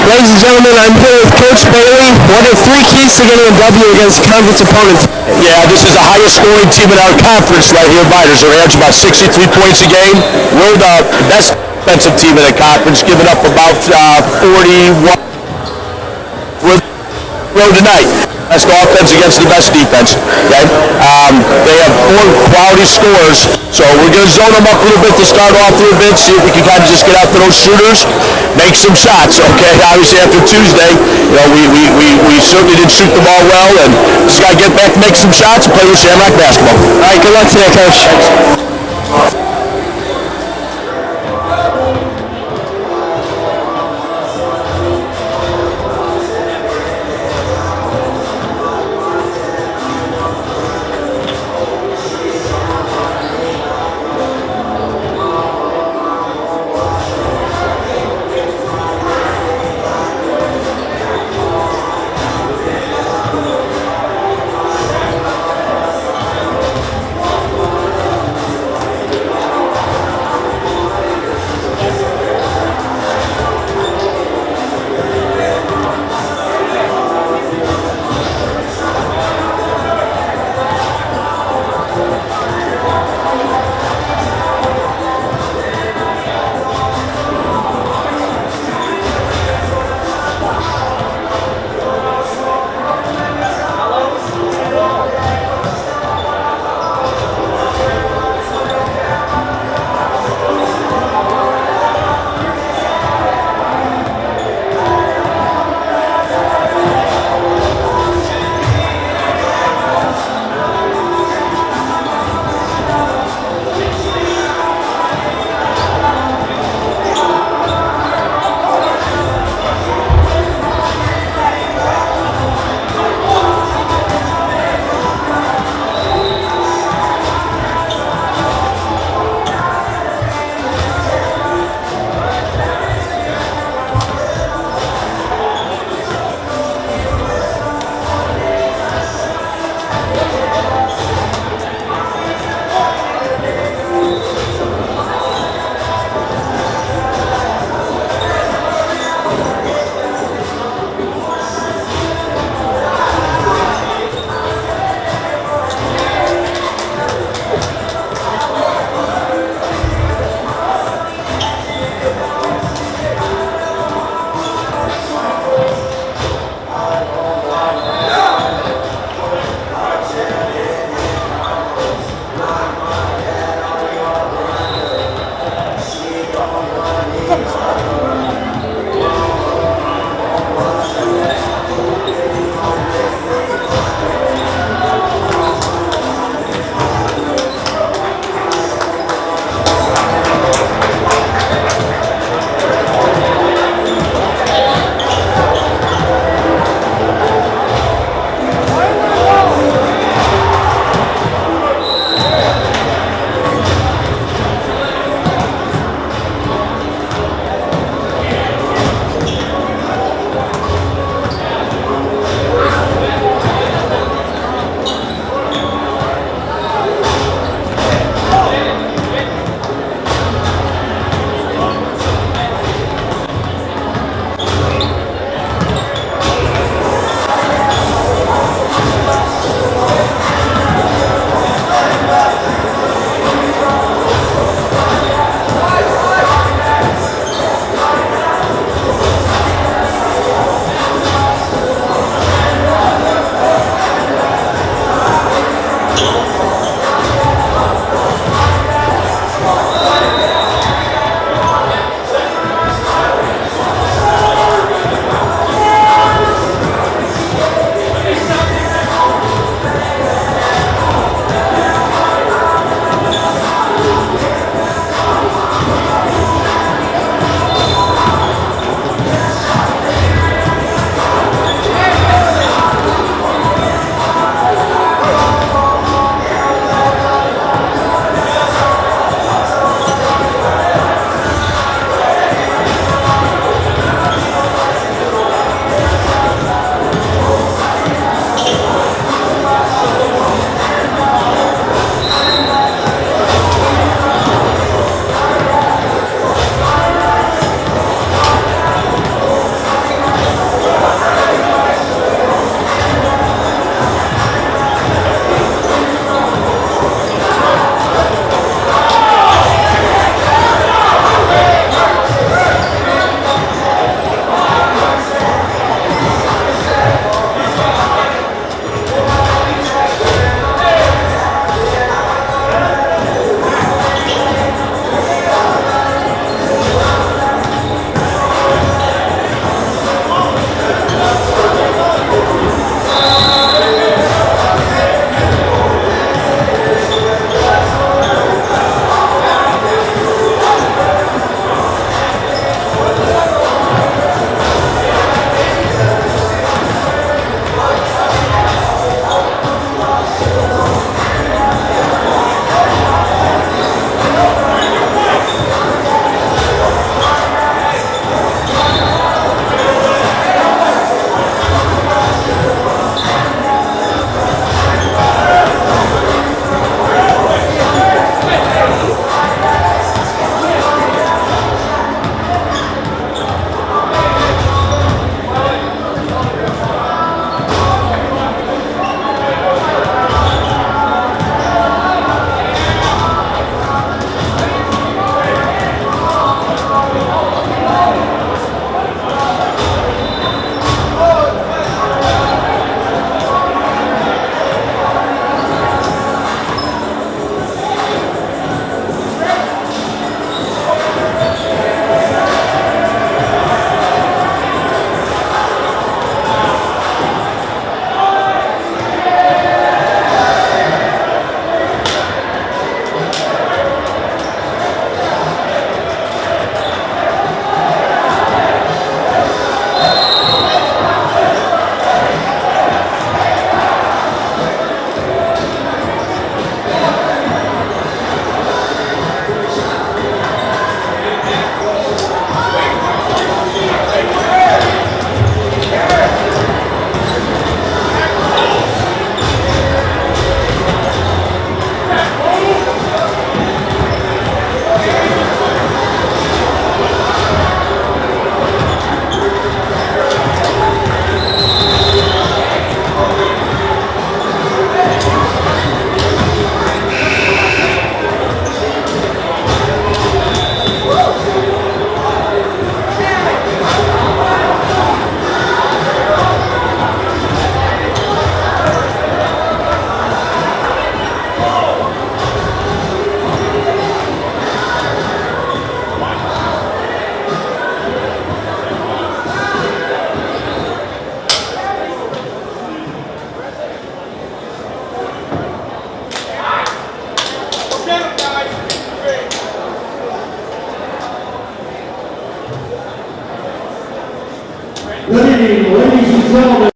Ladies and gentlemen, I'm here with Coach Bailey. One of three keys to getting a W against conference opponents. Yeah, this is the highest scoring team in our conference right here, Vitors. We're averaging about 63 points a game. We're the best defensive team in the conference, giving up about 41. Road tonight. Best offense against the best defense. Okay? They have four quality scores, so we're going to zone them up a little bit to start off a little bit, see if we can kind of just get after those shooters, make some shots. Okay, obviously after Tuesday, we certainly didn't shoot the ball well, and just got to get back, make some shots, and play with Shamrock basketball. All right, good luck today, Coach. Good evening, ladies and gentlemen.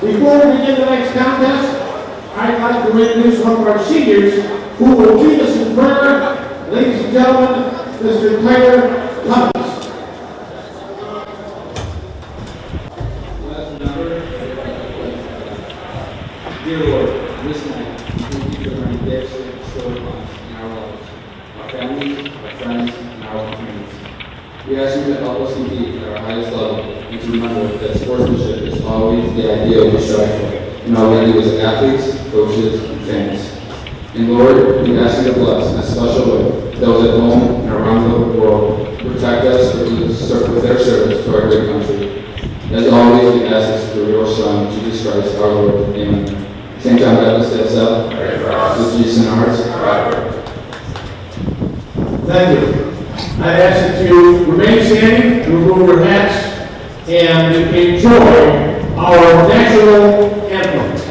Before we begin the next contest, I'd like to introduce one of our seniors who will lead us in prayer. Ladies and gentlemen, Mr. Taylor Cummings. Dear Lord, this night, thank you for my gifts and stored lives in our lives, our families, our friends, and our communities. We ask you to help us compete at our highest level and to remember that sportsmanship is always the ideal we strive for in all we do as athletes, coaches, and fans. And Lord, we ask you to bless in a special way those at home and around the world who protect us with their service to our great country. As always, we ask this through your Son, Jesus Christ, our Lord. Amen. St. John Baptist steps up. With Jesus in our hearts. Thank you. I ask that you remain standing, remove your hats, and enjoy our national anthem.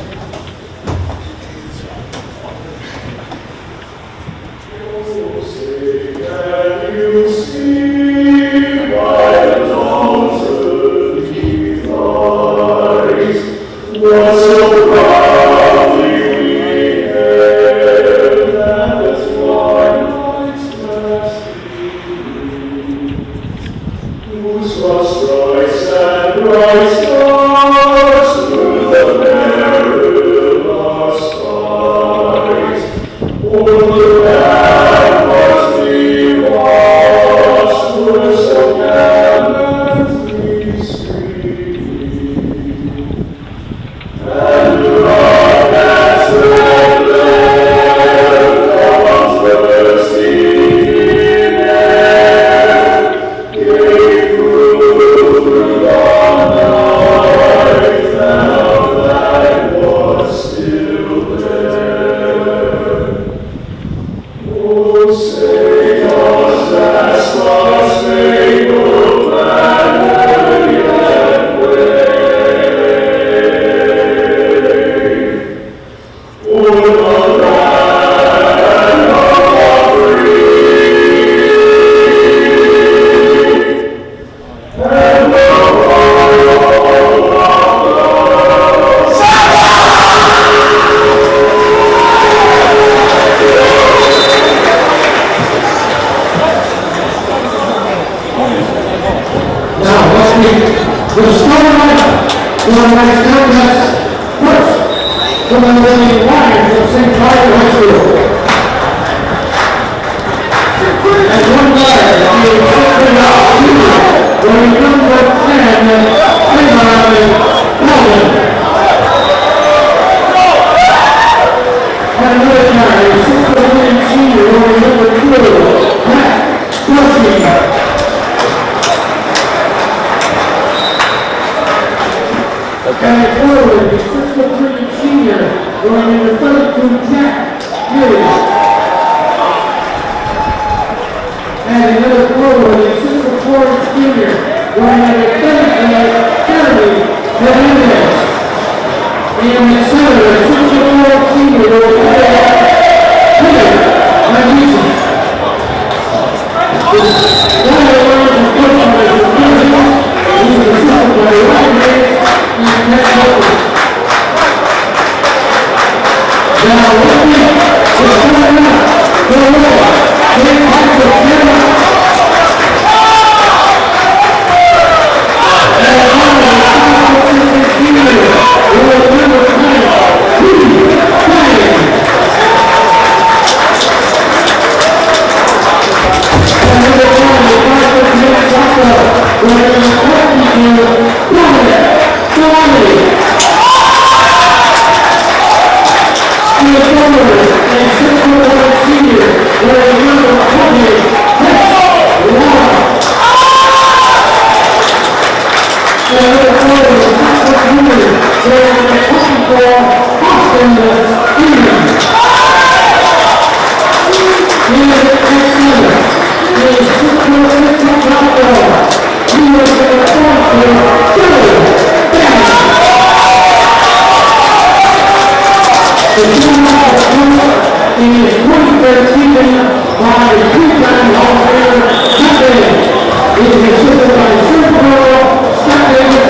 in his 23rd season by two-time Hall of Famer Scott Davis. He is assisted by Super Bowl Scott Davis,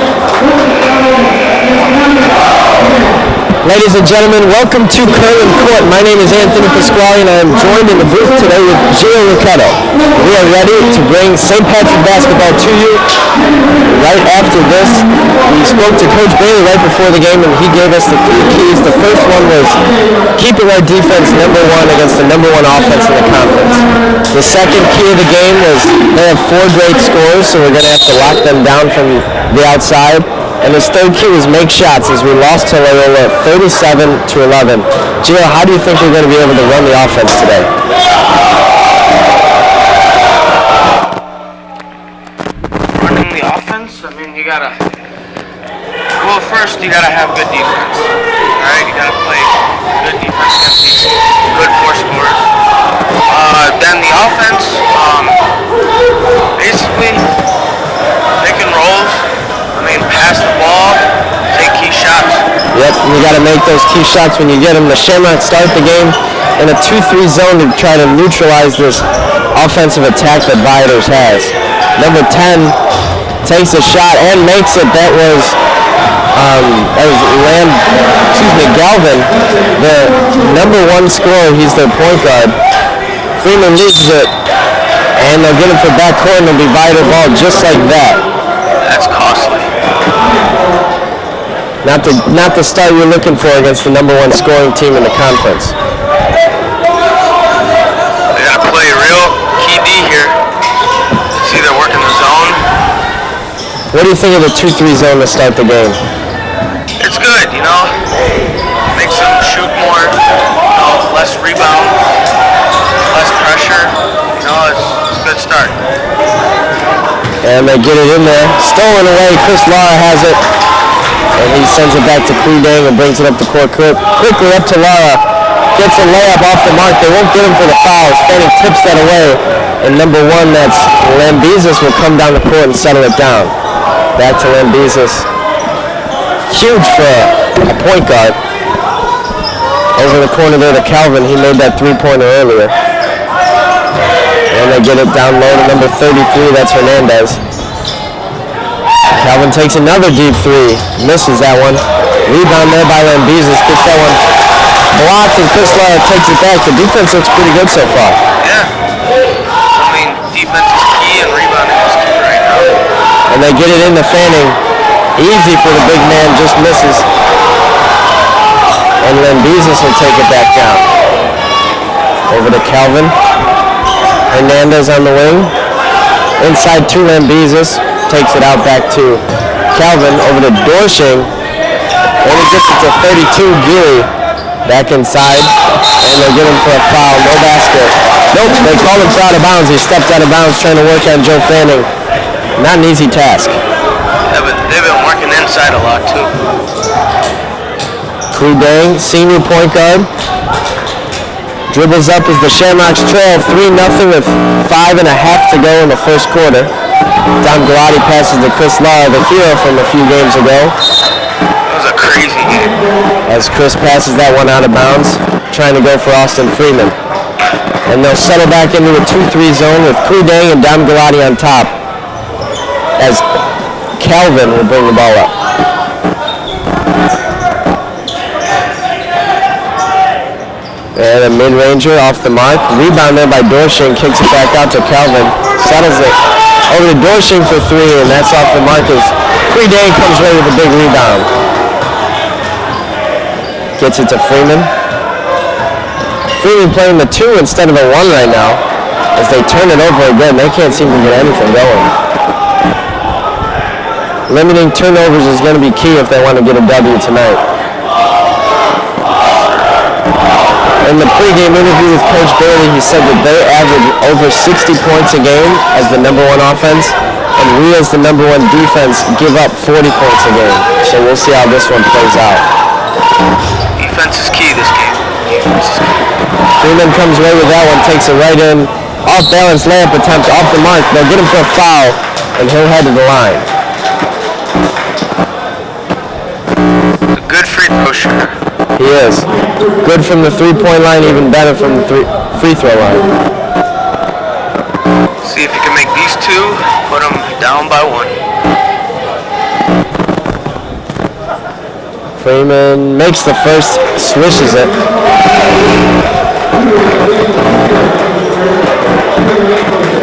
Ladies and gentlemen, welcome to Curling Court. My name is Anthony Pasquale and I am joined in the booth today with Gio Ricchetto. We are ready to bring St. Patrick basketball to you. Right after this, we spoke to Coach Bailey right before the game and he gave us the three keys. The first one was keeping our defense number one against the number one offense in the conference. The second key of the game was they have 4 great scores, so we're going to have to lock them down from the outside. And his third key was make shots as we lost to Loyola 37-11. Gio, how do you think we're going to be able to run the offense today? Running the offense, I mean, you gotta, well, first you gotta have good defense, right? You gotta play good defense against these good 4 scorers. Then the offense, basically taking rolls. I mean, pass the ball, take key shots. Yep, you got to make those key shots when you get them. The Shamrocks start the game in a 2-3 zone to try to neutralize this offensive attack that Viator has. Number 10 takes a shot and makes it. That was Galvin, the number 1 scorer. He's their point guard. Freeman loses it, and they'll get him for backcourt, and it'll be Viator ball just like that. That's costly. Not the start you're looking for against the number 1 scoring team in the conference. They gotta play real key D here. See, they're working the zone. What do you think of the 2-3 zone to start the game? It's good, you know. Makes them shoot more, less rebound, less pressure. It's a good start. And they get it in there. Stolen away. Chris Lara has it. And he sends it back to Krudang and brings it up the court quickly up to Lara. Gets a layup off the mark. They won't get him for the foul. Fanning tips that away. And number 1, that's Lambizis, will come down the court and settle it down. Back to Lambizis. Huge for a point guard. Over the corner there to Calvin. He made that 3-pointer earlier. And they get it down low to number 33. That's Hernandez. Calvin takes another deep 3. Misses that one. Rebound there by Lambizis. Gets that one blocked, and Chris Lara takes it back. The defense looks pretty good so far. Yeah. I mean, defense is key and rebounding is key right now. And they get it into Fanning. Easy for the big man. Just misses. And Lambizis will take it back down. Over to Calvin. Hernandez on the wing. Inside to Lambizis. Takes it out back to Calvin. Over to Dorshing. And he gets it to 32. Geary back inside. And they'll get him for a foul. No basket. Nope, they call him for out of bounds. He stepped out of bounds trying to work on Joe Fanning. Not an easy task. Yeah, but they've been working inside a lot too. Krudang, senior point guard. Dribbles up as the Shamrocks trail 3-0 with 5.5 to go in the first quarter. Dom Galati passes to Chris Lara, the hero from a few games ago. That was a crazy game. As Chris passes that one out of bounds, trying to go for Austin Freeman. And they'll settle back into a 2-3 zone with Krudang and Dom Galati on top. As Calvin will bring the ball up. And a mid-ranger off the mark. Rebound there by Dorshing. Kicks it back out to Calvin. Settles it over to Dorshing for 3, and that's off the mark as Krudang comes away with a big rebound. Gets it to Freeman. Freeman playing the 2 instead of a 1 right now. As they turn it over again, they can't seem to get anything going. Limiting turnovers is going to be key if they want to get a W tonight. In the pregame interview with Coach Bailey, he said that they average over 60 points a game as the number 1 offense, and we as the number 1 defense give up 40 points a game. So we'll see how this one plays out. Defense is key this game. Defense is key. Freeman comes away with that one, takes it right in. Off balance layup attempt off the mark. They'll get him for a foul, and he'll head to the line. A good free throw shooter. He is. Good from the three-point line, even better from the free throw line. See if you can make these two, put them down by one. Freeman makes the first, swishes it.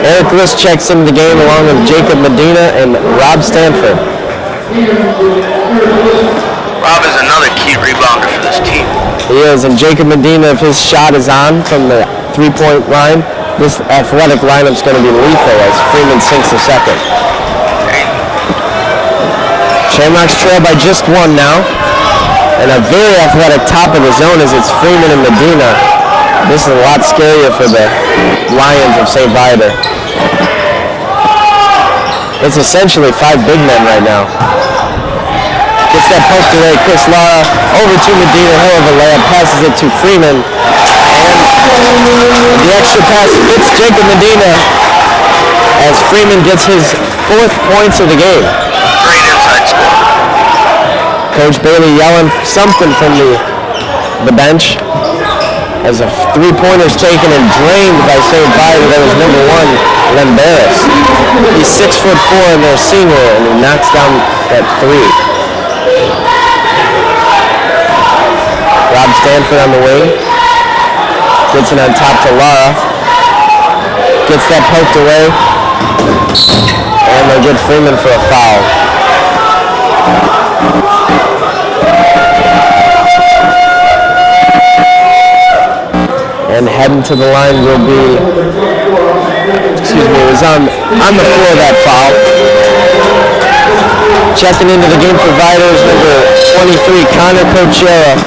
Eric List checks into the game along with Jacob Medina and Rob Stanford. Rob is another key rebounder for this team. He is, and Jacob Medina, if his shot is on from the three-point line, this athletic lineup's going to be lethal as Freeman sinks the second. Shamrocks trail by just one now, and a very athletic top of the zone as it's Freeman and Medina. This is a lot scarier for the Lions of St. Viator. It's essentially 5 big men right now. Gets that post away, Chris Lara over to Medina, hell of a layup, passes it to Freeman, and the extra pass fits Jacob Medina as Freeman gets his 4th points of the game. Great inside score. Coach Bailey yelling something from the bench as a three-pointer's taken and drained by St. Viator. That was number 1, Lemberis. He's 6'4" and they're senior, and he knocks down that 3. Rob Stanford on the wing. Gets it on top to Lara. Gets that poked away. And they get Freeman for a foul. And heading to the line will be, it was on the floor of that foul. Checking into the game for Vitors, number 23, Connor Cochera,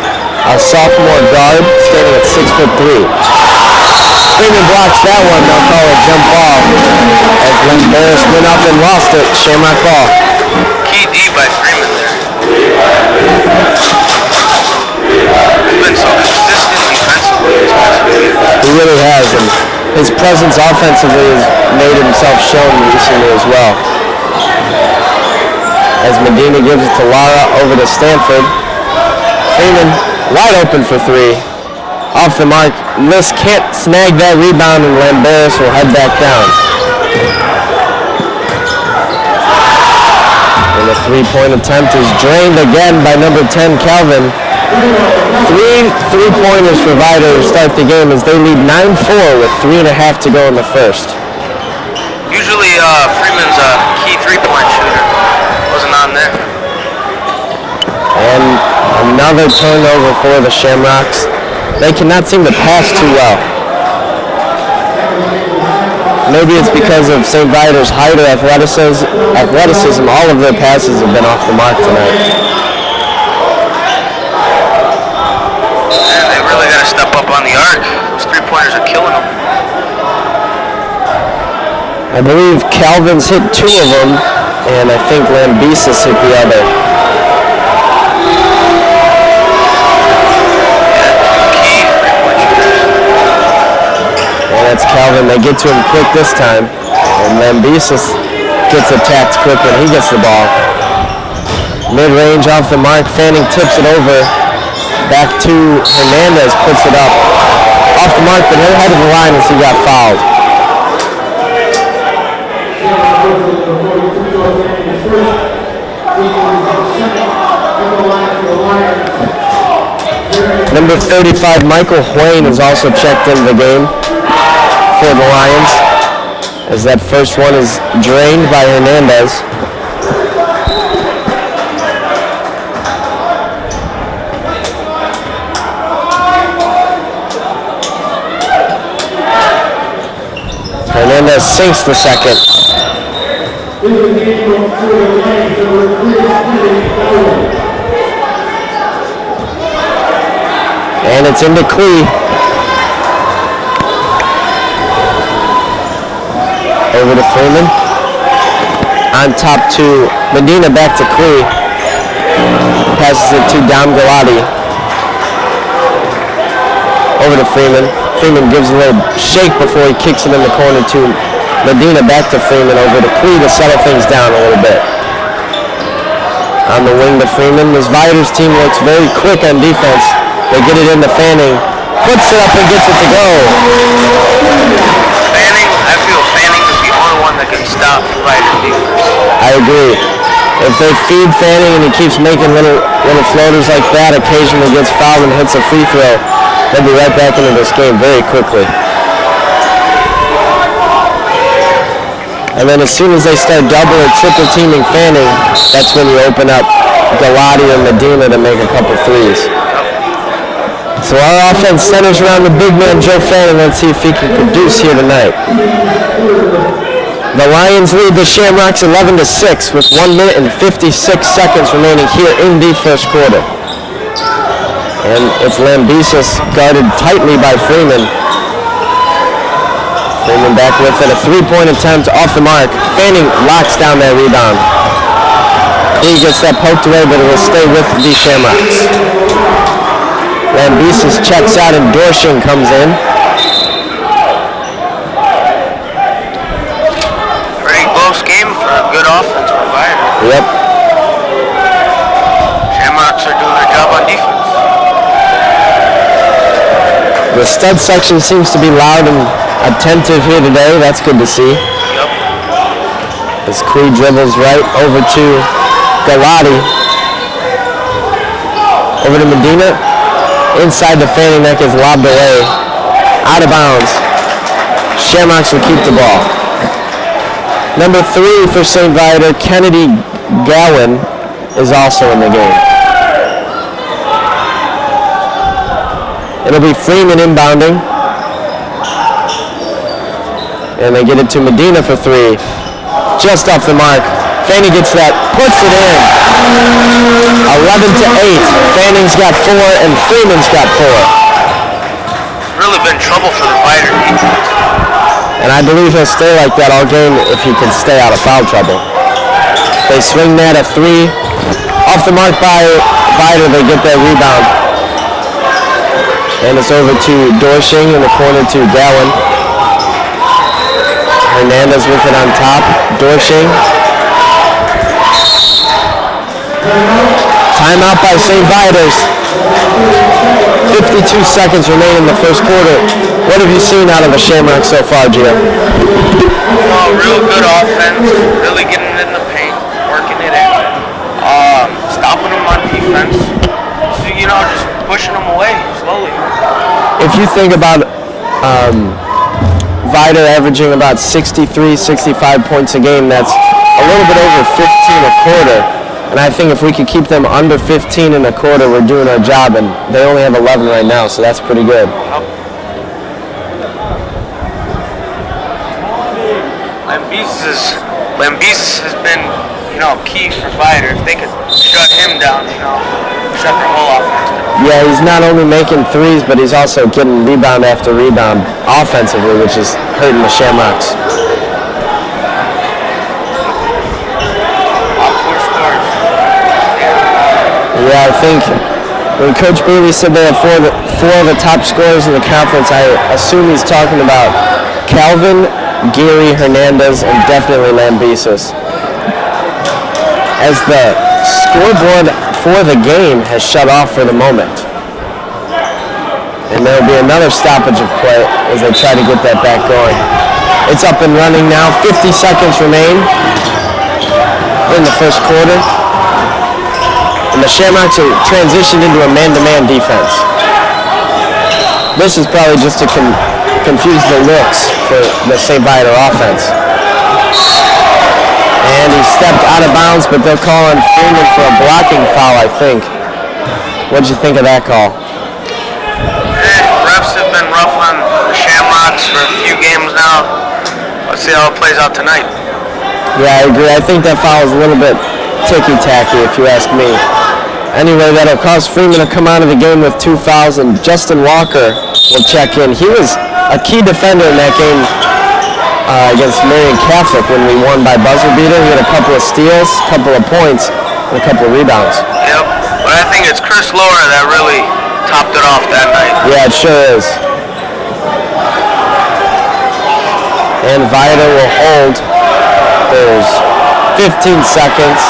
a sophomore guard, standing at 6'3". Freeman blocks that one, they'll call it jump ball. As Lemberis went up and lost it, Shamrock ball. Key D by Freeman there. He's been so consistent defensively. He really has, and his presence offensively has made himself shown recently as well. As Medina gives it to Lara over to Stanford. Freeman wide open for 3. Off the mark. List can't snag that rebound, and Lemberis will head back down. And the three-point attempt is drained again by number 10, Calvin. 3 three-pointers for Viator to start the game as they lead 9-4 with 3.5 to go in the first. Usually Freeman's a key three-point shooter. Wasn't on there. And another turnover for the Shamrocks. They cannot seem to pass too well. Maybe it's because of St. Viator's height or athleticism. All of their passes have been off the mark tonight. Man, they really got to step up on the arc. Those three-pointers are killing them. I believe Calvin's hit 2 of them, and I think Lambesis hit the other. That's Calvin. They get to him quick this time. And Lambesis gets attacked quick when he gets the ball. Mid-range off the mark. Fanning tips it over. Back to Hernandez. Puts it up. Off the mark, but head of the line as he got fouled. Number 35, Michael Hwain, is also checked into the game for the Lions, as that first one is drained by Hernandez. Hernandez sinks the second. And it's into Klee. Over to Freeman. On top to Medina, back to Klee. Passes it to Dom Galati. Over to Freeman. Freeman gives a little shake before he kicks it in the corner to Medina, back to Freeman. Over to Klee to settle things down a little bit. On the wing to Freeman. This Viator's team looks very quick on defense. They get it into Fanning. Puts it up and gets it to go. Fanning, I feel Fanning is the only one that can stop Viator defense. I agree. If they feed Fanning and he keeps making little floaters like that, occasionally gets fouled and hits a free throw, they'll be right back into this game very quickly. And then as soon as they start double or triple teaming Fanning, that's when you open up Galati and Medina to make a couple threes. So our offense centers around the big man Joe Fanning. Let's see if he can produce here tonight. The Lions lead the Shamrocks 11-6 with 1 minute and 56 seconds remaining here in the first quarter. And it's Lambesis guarded tightly by Freeman. Freeman back with it, a three-point attempt off the mark. Fanning locks down that rebound. He gets that poked away, but it will stay with the Shamrocks. Lambesis checks out and Dorshing comes in. Pretty close game for a good offense for Viator. Yep. Shamrocks are doing their job on defense. The stud section seems to be loud and attentive here today. That's good to see. Yep. As Quee dribbles right over to Galati. Over to Medina. Inside the Fanning, that gets lobbed away. Out of bounds. Shamrocks will keep the ball. Number 3 for St. Viator, Kennedy Gowan, is also in the game. It'll be Freeman inbounding. And they get it to Medina for 3. Just off the mark. Fanning gets that, puts it in. 11-8. Fanning's got 4 and Freeman's got 4. Really been trouble for the Viator defense. And I believe he'll stay like that all game if he can stay out of foul trouble. They swing that at 3. Off the mark by Viator, they get that rebound. And it's over to Dorshing in the corner to Gowan. Hernandez with it on top. Dorshing. Timeout by St. Viator's. 52 seconds remain in the first quarter. What have you seen out of the Shamrocks so far, Gio? Oh, real good offense. Really getting it in the paint. Working it in. Stopping them on defense. So, just pushing them away slowly. If you think about Viator averaging about 63, 65 points a game, that's a little bit over 15 a quarter. And I think if we could keep them under 15 in a quarter, we're doing our job. And they only have 11 right now, so that's pretty good. Lambesis has been, key for Viator. If they could shut him down, shut their whole offense down. Yeah, he's not only making threes, but he's also getting rebound after rebound offensively, which is hurting the Shamrocks. Yeah, I think when Coach Beebe said they have four of the top scorers in the conference, I assume he's talking about Calvin, Geary, Hernandez, and definitely Lambesis. As the scoreboard for the game has shut off for the moment. And there will be another stoppage of play as they try to get that back going. It's up and running now. 50 seconds remain in the first quarter. And the Shamrocks are transitioned into a man-to-man defense. This is probably just to confuse the looks for the St. Viator offense. And he stepped out of bounds, but they'll call on Freeman for a blocking foul, I think. What'd you think of that call? Refs have been rough on the Shamrocks for a few games now. Let's see how it plays out tonight. Yeah, I agree. I think that foul is a little bit ticky-tacky, if you ask me. Anyway, that'll cause Freeman to come out of the game with 2 fouls, and Justin Walker will check in. He was a key defender in that game against Marion Catholic when we won by buzzer beater. He had a couple of steals, a couple of points, and a couple of rebounds. Yep, but I think it's Chris Lower that really topped it off that night. Yeah, it sure is. And Viator will hold. There's 15 seconds.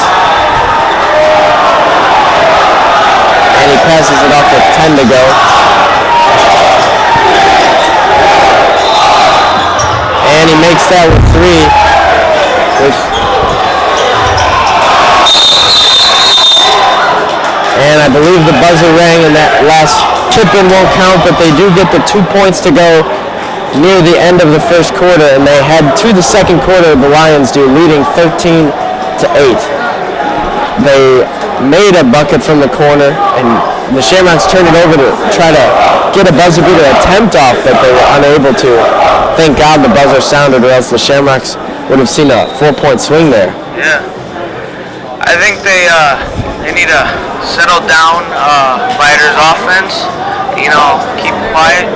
and he passes it off with 10 to go. And he makes that with 3. And I believe the buzzer rang and that last tip-in won't count, but they do get the 2 points to go near the end of the first quarter, and they head to the second quarter, the Lions do, leading 13 to 8. They made a bucket from the corner, and the Shamrocks turned it over to try to get a buzzer beater attempt off, but they were unable to. Thank God the buzzer sounded, or else the Shamrocks would have seen a 4-point swing there. Yeah. I think they need to settle down Viator's offense, keep quiet,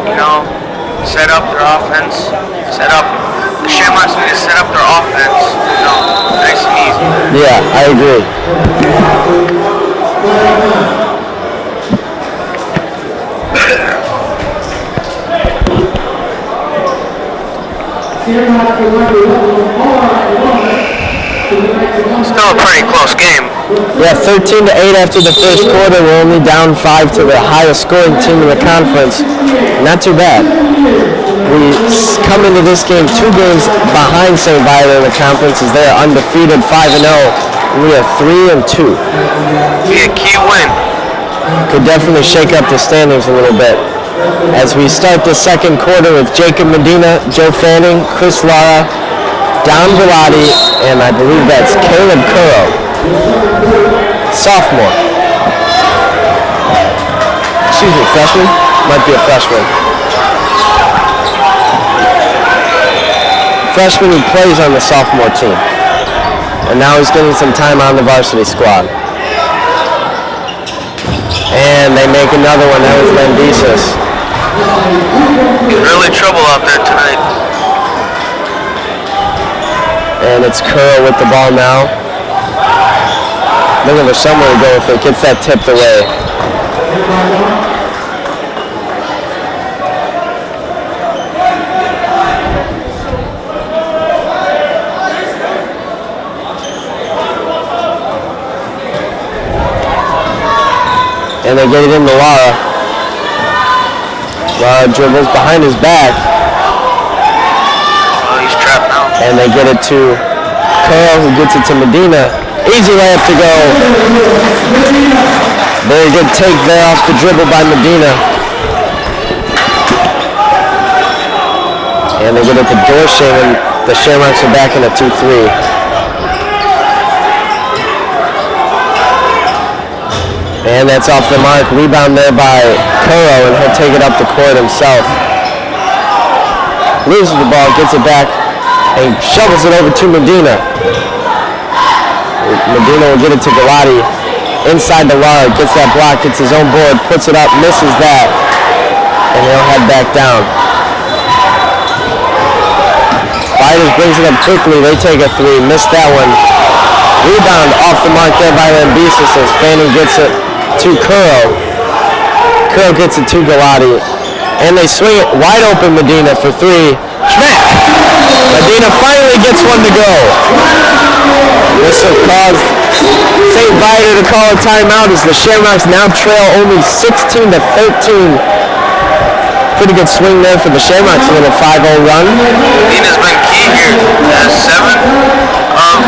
set up their offense, the Shamrocks need to set up their offense, nice and easy. Yeah, I agree. Still a pretty close game. Yeah, 13 to 8 after the first quarter. We're only down 5 to the highest scoring team in the conference. Not too bad. We come into this game 2 games behind St. Viator in the conference as they are undefeated 5-0. We are 3-2. Be a key win. Could definitely shake up the standings a little bit. As we start the second quarter with Jacob Medina, Joe Fanning, Chris Lara, Don Galati, and I believe that's Caleb Curro, sophomore. Excuse me, freshman? Might be a freshman. Freshman who plays on the sophomore team. And now he's getting some time on the varsity squad. And they make another one. That was Lambesis. Really trouble out there tonight. And it's Curl with the ball now. Looking for somewhere to go if it gets that tipped away. And they get it into Lara. Lara dribbles behind his back. Oh, he's trapped now. And they get it to Curl, who gets it to Medina. Easy layup to go. Very good take there off the dribble by Medina. And they get it to Dorshing, and the Shamrocks are back in a 2-3. And that's off the mark. Rebound there by Curro, and he'll take it up the court himself. Loses the ball, gets it back, and shovels it over to Medina. Medina will get it to Galati. Inside the Lara, gets that block, gets his own board, puts it up, misses that, and he'll head back down. Fighters brings it up quickly. They take a 3, missed that one. Rebound off the mark there by Lambesis as Fanning gets it to Curro. Curro gets it to Galati. And they swing it wide open Medina for 3. Schmack! Medina finally gets one to go. This will cause St. Viator to call a timeout as the Shamrocks now trail only 16 to 13. Pretty good swing there for the Shamrocks, a little 5-0 run. Medina's been key here. Has 7 of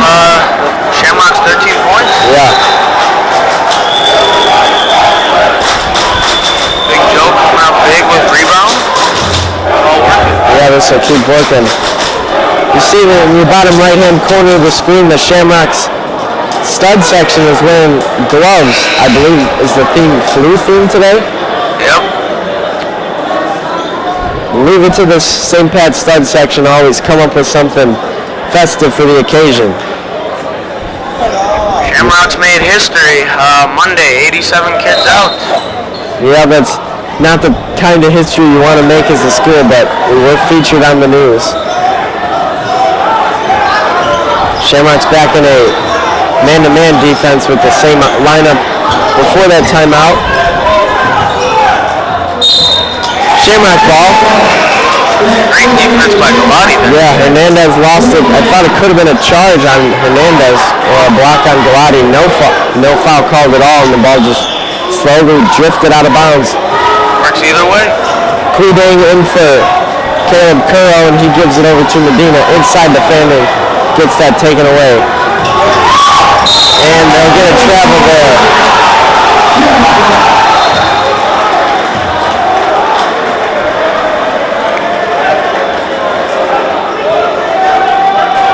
Shamrock's 13 points. Yeah. Big Joe coming out big with rebound. All working. Yeah, this will keep working. You see in the bottom right-hand corner of the screen, the Shamrocks stud section is wearing gloves. I believe is the flu theme today. Yep. Leave it to the St. Pat stud section. Always come up with something festive for the occasion. Shamrocks made history Monday, 87 kids out. Yeah, that's not the kind of history you want to make as a school, but we were featured on the news. Shamrocks back in a man-to-man defense with the same lineup before that timeout. Shamrock ball. Great defense by Galati there. Yeah, Hernandez lost it. I thought it could have been a charge on Hernandez or a block on Galati. No foul called at all, and the ball just Slowly drifted out of bounds. Works either way. Kudang in for Caleb Curro, and he gives it over to Medina inside the Fanning. Gets that taken away. And they'll get a travel there.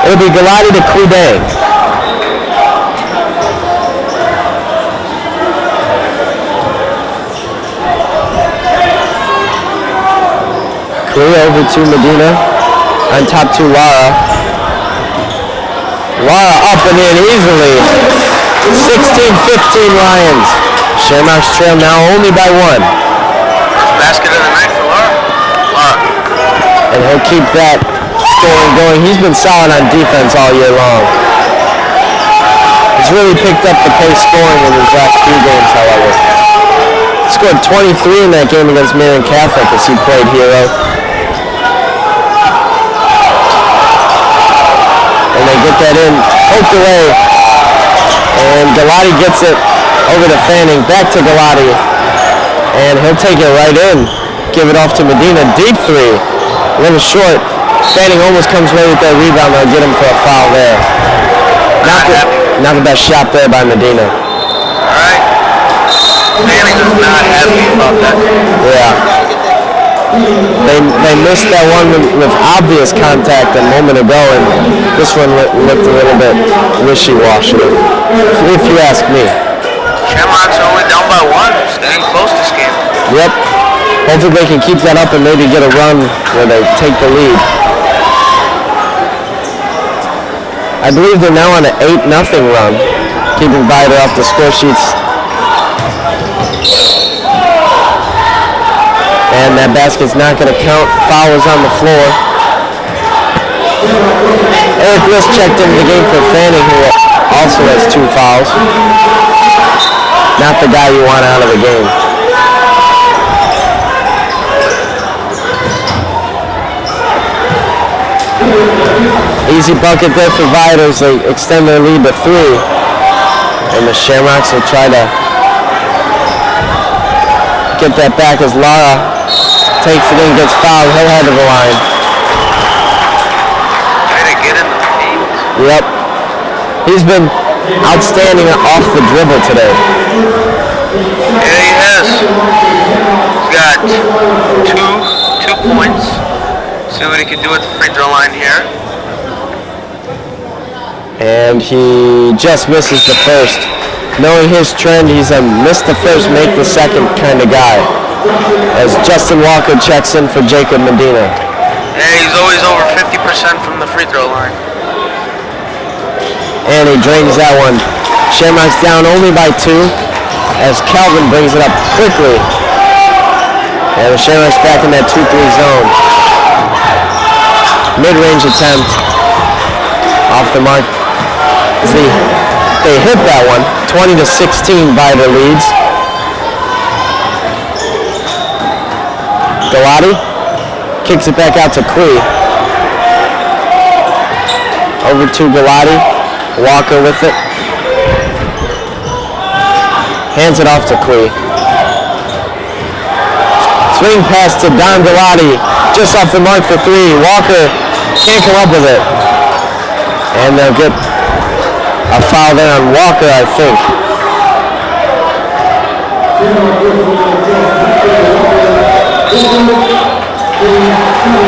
It'll be Galati to Kudang. Over to Medina, on top to Lara. Lara up and in easily. 16-15 Lions. Shamrocks trail now only by 1. Basket of the night for Lara. And he'll keep that scoring going. He's been solid on defense all year long. He's really picked up the pace scoring in his last few games, however. He scored 23 in that game against Marion Catholic as he played hero. And they get that in, poked away, and Galati gets it over to Fanning, back to Galati, and he'll take it right in, give it off to Medina, deep three, a little short. Fanning almost comes away with that rebound, they'll get him for a foul there. Not the best shot there by Medina. Alright. Fanning is not happy about that. Yeah. They missed that one with obvious contact a moment ago, and this one looked a little bit wishy-washy, if you ask me. Shamrocks are only down by 1, staying close this game. Yep. Hopefully they can keep that up and maybe get a run where they take the lead. I believe they're now on an 8-0 run, keeping Viator off the score sheets. And that basket's not going to count. Foul is on the floor. Eric List checked into the game for Fanning, who also has 2 fouls. Not the guy you want out of the game. Easy bucket there for Viator as they extend their lead to 3. And the Shamrocks will try to get that back as Lara takes it in, gets fouled. He'll head to the line. Trying to get in the paint. Yep. He's been outstanding off the dribble today. Yeah, he has. He's got two points. See what he can do at the free throw line here. And he just misses the first. Knowing his trend, he's a miss the first, make the second kind of guy. As Justin Walker checks in for Jacob Medina. Yeah, he's always over 50% from the free throw line. And he drains that one. Shamrocks down only by 2 as Calvin brings it up quickly. And the Shamrocks back in that 2-3 zone. Mid-range attempt. Off the mark. See, they hit that one. 20-16 Viator leads. Galati kicks it back out to Kui. Over to Galati. Walker with it. Hands it off to Kui. Swing pass to Don Galati. Just off the mark for 3. Walker can't come up with it. And they'll get a foul there on Walker, I think.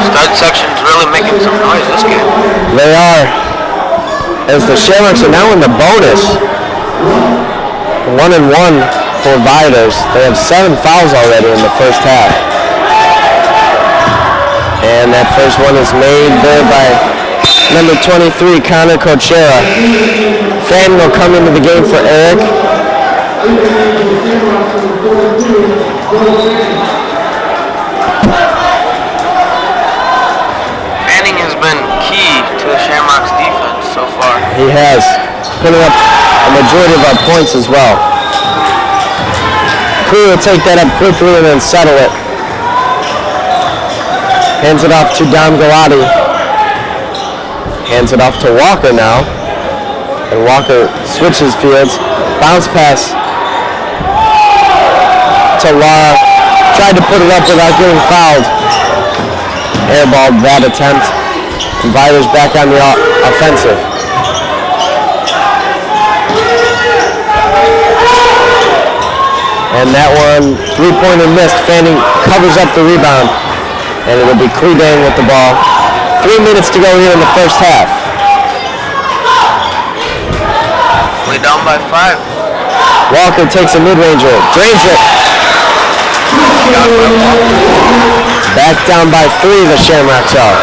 Stud section's really making some noise this game. They are. As the Shamrocks are now in the bonus. 1-1 for Viators. They have 7 fouls already in the first half. And that first one is made there by number 23, Connor Cochera. Fan will come into the game for Eric. Fanning has been key to the Shamrocks defense so far. He has. Putting up a majority of our points as well. Crew will take that up quickly and then settle it. Hands it off to Dom Galati. Hands it off to Walker now. And Walker switches fields. Bounce pass. to Lara. Tried to put it up without getting fouled. Airballed that attempt. And Viator's back on the offensive. And that one, three-pointer missed. Fanning covers up the rebound. And it'll be Kludang with the ball. 3 minutes to go here in the first half. We're down by 5. Walker takes a mid-ranger, drains it. Back down by 3, the Shamrocks are.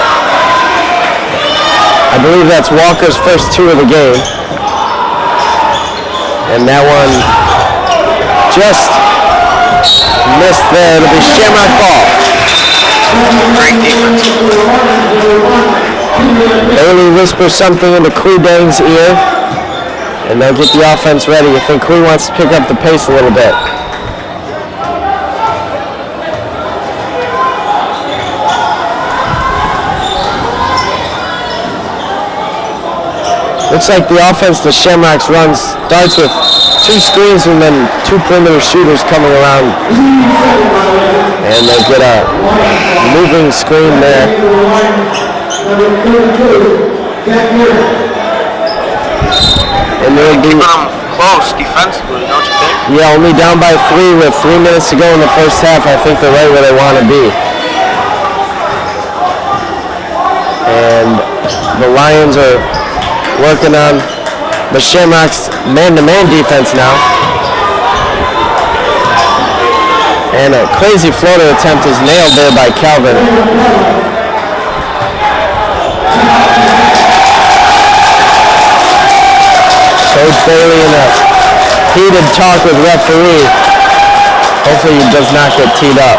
I believe that's Walker's first 2 of the game. And that one just missed there. It'll be Shamrock ball. Great defense. Bailey whispers something into Kludang's ear. And they'll get the offense ready. I think Klud wants to pick up the pace a little bit. Looks like the offense the Shamrocks runs starts with 2 screens and then 2 perimeter shooters coming around. And they get a moving screen there. And they'll be Keeping them close defensively, don't you think? yeah, only down by 3 with 3 minutes to go in the first half. I think they're right where they want to be. And the Lions are working on the Shamrocks man-to-man defense now. And a crazy floater attempt is nailed there by Calvin. Coach Bailey in a heated talk with referee. Hopefully he does not get teed up.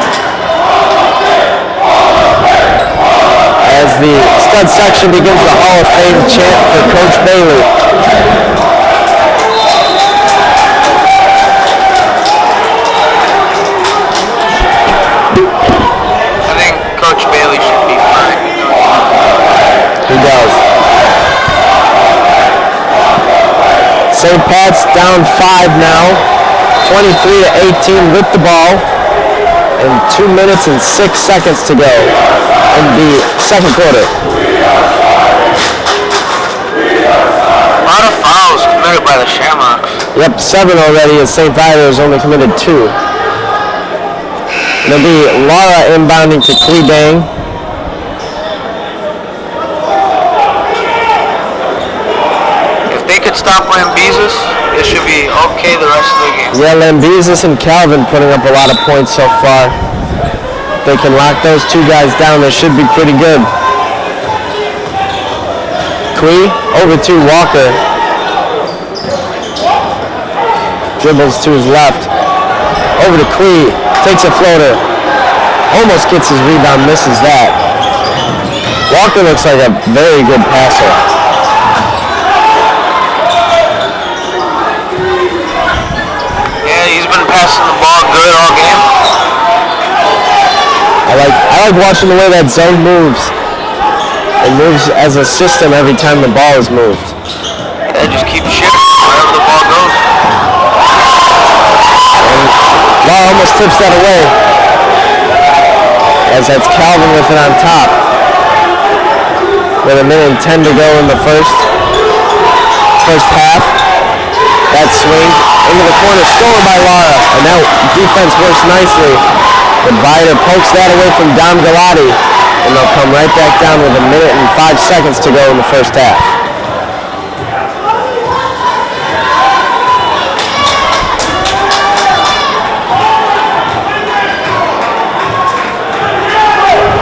As the stud section begins the Hall of Fame chant for Coach Bailey. I think Coach Bailey should be fine. He does. St. Pat's down 5 now. 23-18 with the ball. And 2 minutes and 6 seconds to go in the second quarter. A lot of fouls committed by the Shamrocks. Yep, 7 already, as St. Viator has only committed 2. It'll be Lara inbounding to Kludang. If they could stop Lambesis, it should be okay the rest of the game. Yeah, Lambesis and Calvin putting up a lot of points so far. If they can lock those 2 guys down, they should be pretty good. Quee over to Walker. Dribbles to his left. Over to Quee. Takes a floater. Almost gets his rebound, misses that. Walker looks like a very good passer. Yeah, he's been passing the ball good all game. I like watching the way that zone moves. It moves as a system every time the ball is moved. Yeah, just keep shifting wherever the ball goes. Law almost tips that away. As that's Calvin with it on top. With 1 minute and 10 to go in the first half. That swing into the corner, stolen by Lara. And that defense works nicely. But Viator pokes that away from Dom Galati. And they'll come right back down with 1 minute and 5 seconds to go in the first half.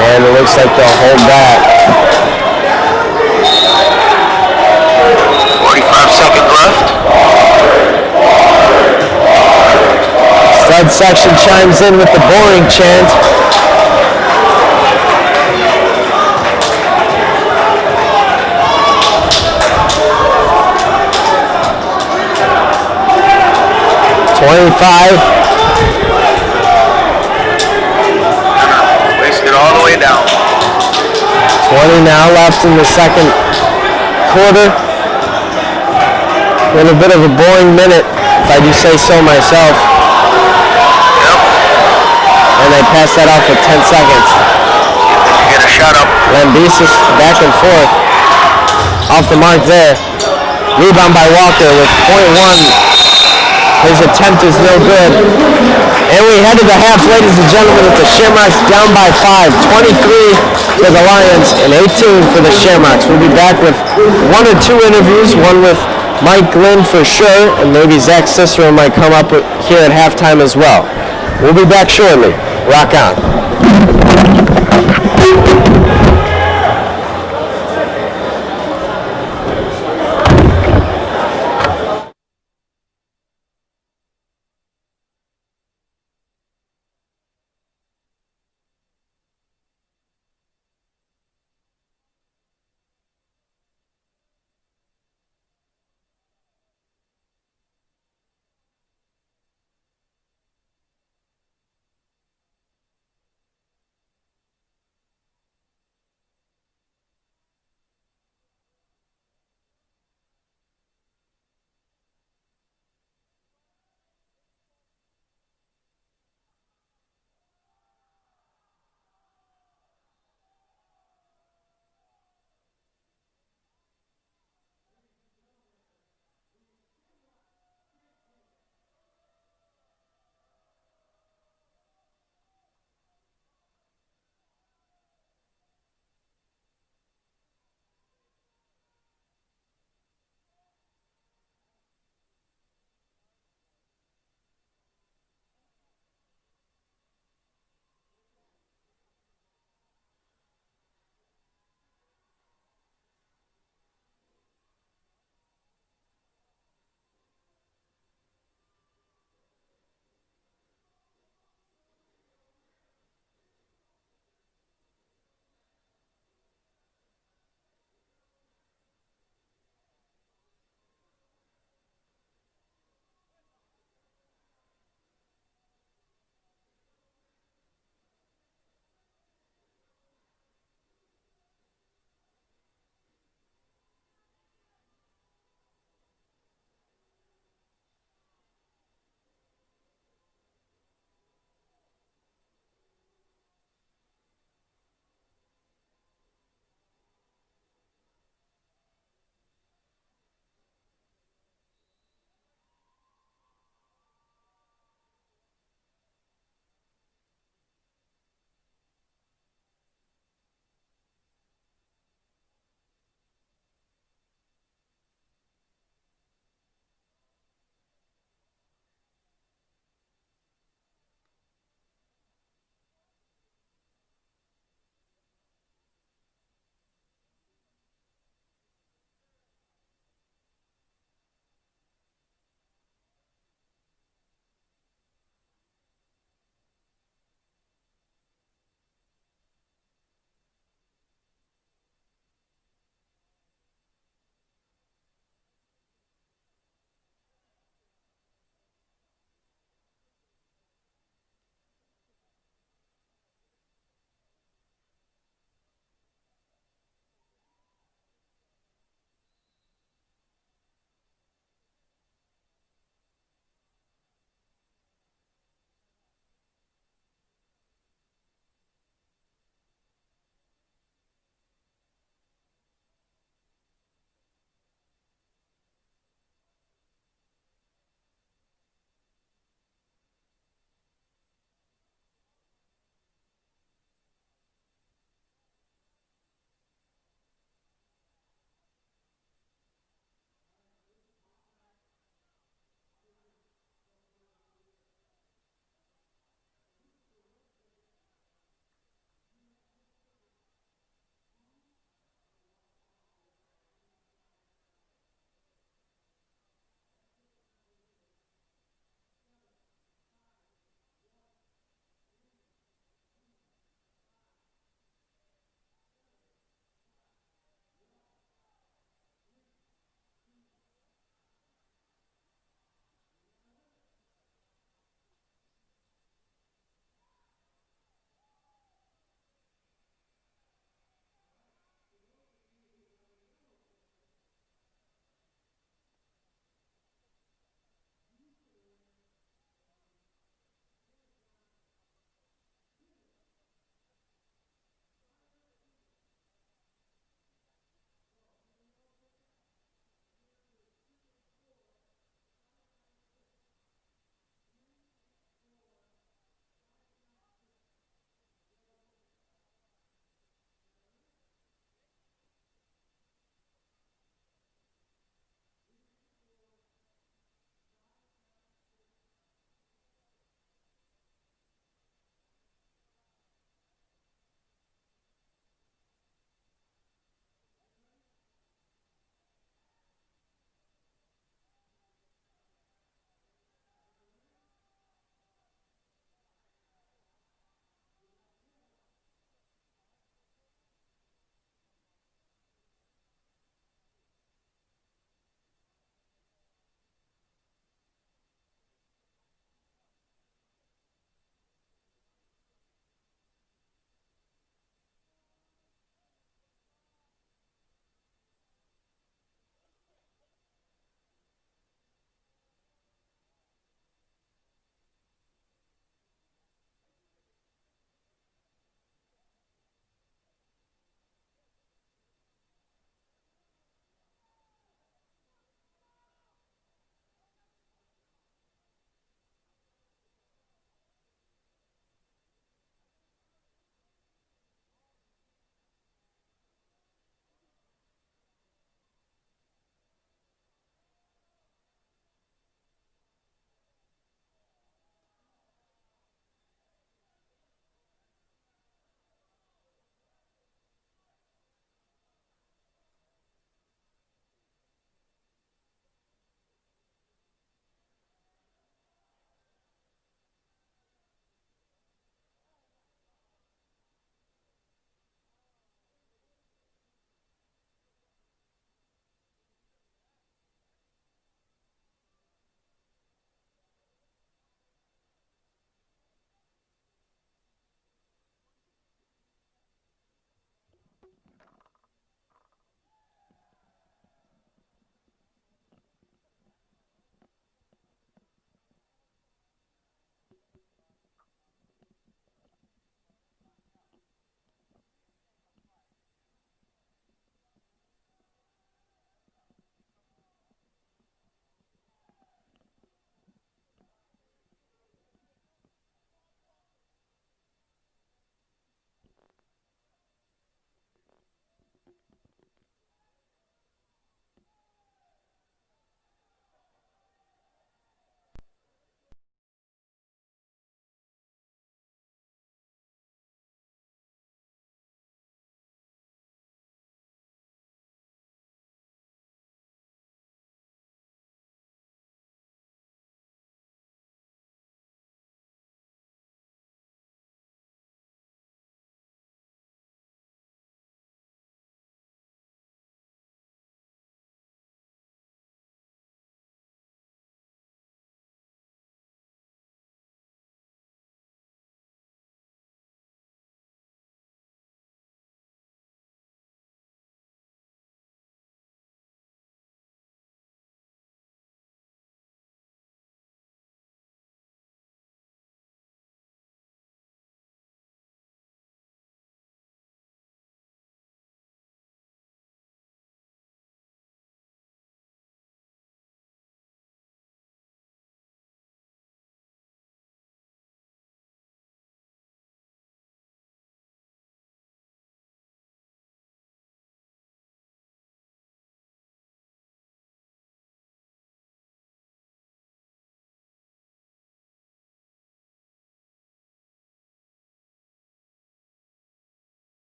And it looks like they'll hold that. 45 seconds left. Stud section chimes in with the boring chant. Wasted all the way down. 20 now left in the second quarter. Been a bit of a boring minute, if I do say so myself. Yep. and they pass that off with 10 seconds. Get a shot up. Lambesis back and forth. Off the mark there. Rebound by Walker with .1. His attempt is no good. And we head to the half, ladies and gentlemen, with the Shamrocks down by 5. 23 for the Lions and 18 for the Shamrocks. We'll be back with one or two interviews, one with Mike Glynn for sure, and maybe Zach Cicero might come up here at halftime as well. We'll be back shortly. Rock on.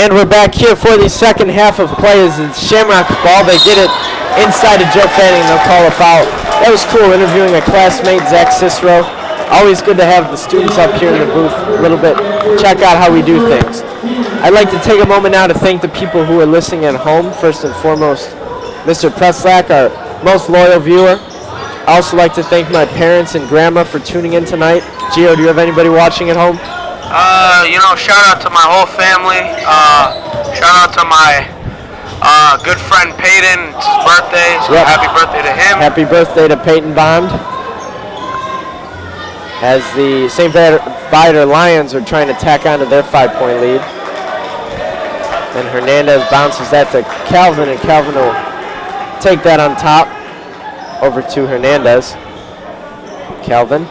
And we're back here for the second half of play as it's Shamrock ball. They get it inside to Joe Fanning. They'll call a foul. That was cool, interviewing a classmate, Zach Cicero. Always good to have the students up here in the booth a little bit, check out how we do things. I'd like to take a moment now to thank the people who are listening at home. First and foremost, Mr. Preslack, our most loyal viewer. I also like to thank my parents and grandma for tuning in tonight. Gio, do you have anybody watching at home? Shout out to my whole family. Shout out to my good friend Peyton. It's his birthday, so happy birthday to him. Happy birthday to Peyton Bond. As the St. Viator Lions are trying to tack onto their 5-point lead. And Hernandez bounces that to Calvin, and Calvin will take that on top. Over to Hernandez. Calvin.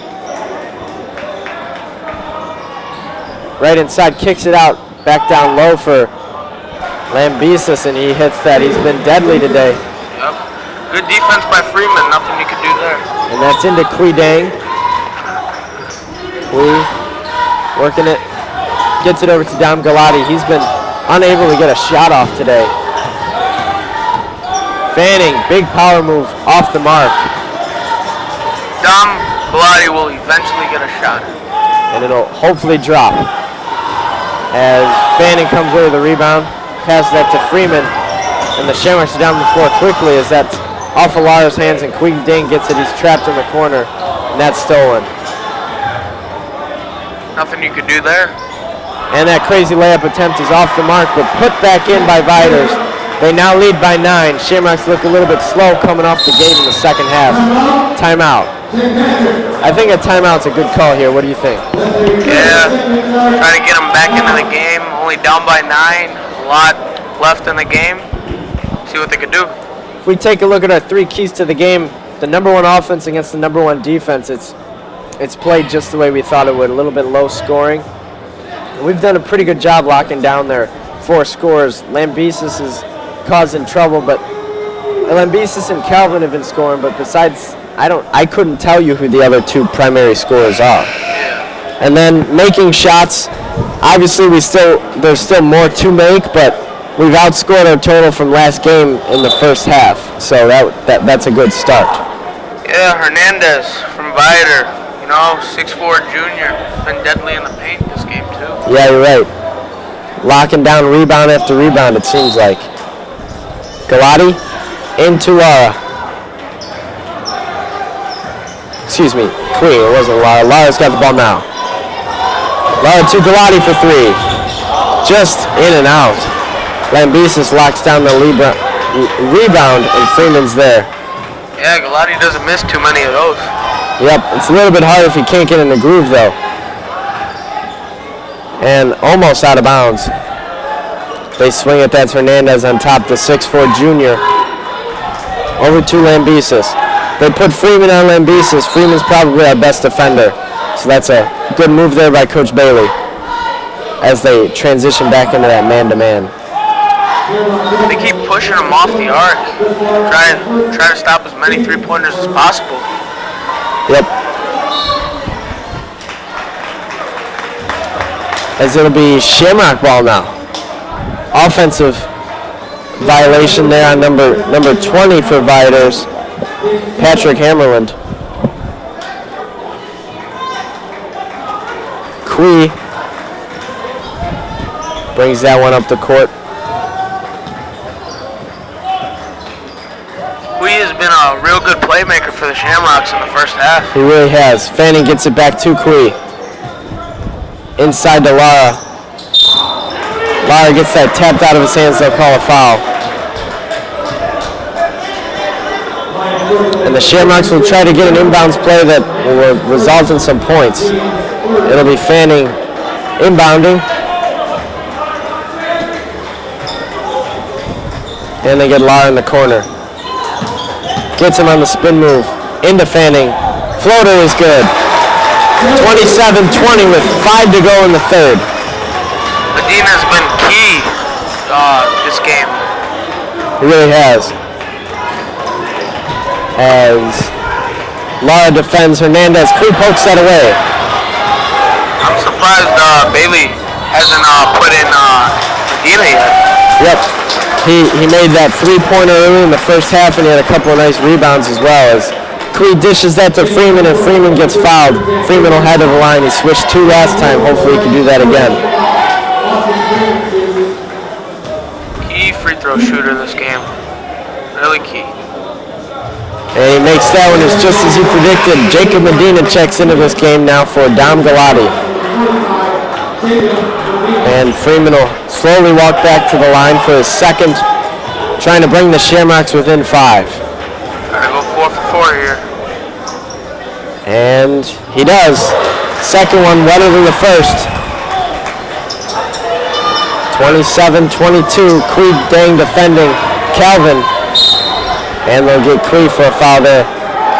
Right inside, kicks it out. Back down low for Lambesis, and he hits that. He's been deadly today. Yep. Good defense by Freeman. Nothing you could do there. And that's into Quidang. Working it. Gets it over to Dom Galati. He's been unable to get a shot off today. Fanning, big power move off the mark. Dom Galati will eventually get a shot. And it'll hopefully drop. As Fanning comes away with the rebound, passes that to Freeman, and the Shamrocks are down the floor quickly as that's off of Lara's hands, and Quidang gets it. He's trapped in the corner, and that's stolen. Nothing you could do there. And that crazy layup attempt is off the mark, but put back in by Viters. They now lead by 9. Shamrocks look a little bit slow coming off the gate in the second half. Timeout. I think a timeout's a good call here. What do you think? Yeah, try to get them back into the game. Only down by 9. A lot left in the game. See what they could do. If we take a look at our 3 keys to the game, the number 1 offense against the number 1 defense, it's played just the way we thought it would. A little bit low scoring. And we've done a pretty good job locking down their 4 scores. Lambesis is causing trouble, but Lambesis and Calvin have been scoring, but besides, I couldn't tell you who the other 2 primary scorers are. And then making shots, obviously there's still more to make, but we've outscored our total from last game in the first half, so that's a good start. Yeah, Hernandez from Viator, 6'4" junior, been deadly in the paint this game too. Yeah, you're right. Locking down rebound after rebound, it seems like. Galati into Lara. Excuse me, Queen, it wasn't Lara. Lara's got the ball now. Lara to Galati for 3. Just in and out. Lambesis locks down the rebound, and Freeman's there. Yeah, Galati doesn't miss too many of those. Yep, it's a little bit hard if he can't get in the groove, though. And almost out of bounds. They swing it, that's Hernandez on top, the 6'4" junior. Over to Lambesis. They put Freeman on Lambesis. Freeman's probably our best defender. So that's a good move there by Coach Bailey as they transition back into that man-to-man. They keep pushing him off the arc. Try to stop as many 3-pointers as possible. Yep. As it'll be Shamrock ball now. Offensive violation there on number 20 for Viters, Patrick Hammerland. Quee brings that one up the court. Quee has been a real good playmaker for the Shamrocks in the first half. He really has. Fanning gets it back to Quee. Inside to Lara. Lara gets that tapped out of his hands, they'll call a foul. And the Shamrocks will try to get an inbounds play that will result in some points. It'll be Fanning inbounding. And they get Lara in the corner. Gets him on the spin move. Into Fanning. Floater is good. 27-20 with 5 to go in the third. Medina's been key this game. He really has. As Lara defends, Hernandez. Quee pokes that away. I'm surprised Bailey hasn't put in Medina yet. Yep. He made that three-pointer early in the first half, and he had a couple of nice rebounds as well. As Quee dishes that to Freeman, and Freeman gets fouled. Freeman will head to the line. He switched 2 last time. Hopefully he can do that again. Key free throw shooter this game. Really key. And he makes that one. It's just as he predicted. Jacob Medina checks into this game now for Dom Galati. And Freeman will slowly walk back to the line for his second, trying to bring the Shamrocks within 5. Trying to go 4 for 4 here. And he does. Second one wetter than the first. 27-22. Quee Dang defending Calvin. And they'll get Quee for a foul there.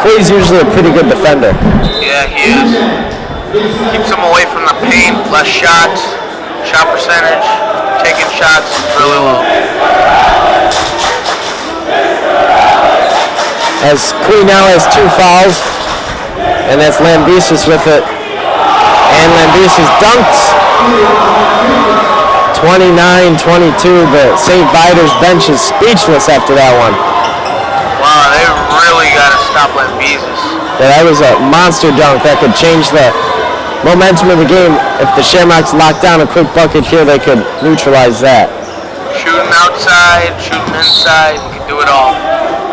Quee's usually a pretty good defender. Yeah, he is. Keeps him away from the paint, less shots, shot percentage, taking shots really low. As Quee now has 2 fouls, and that's Lambesis with it. And Lambesis dunks. 29-22, but St. Viator's bench is speechless after that one. Wow, they really got to stop Lambesis. Yeah, that was a monster dunk that could change the momentum of the game. If the Shamrocks lock down a quick bucket here, they could neutralize that. Shooting outside, shooting inside, he can do it all.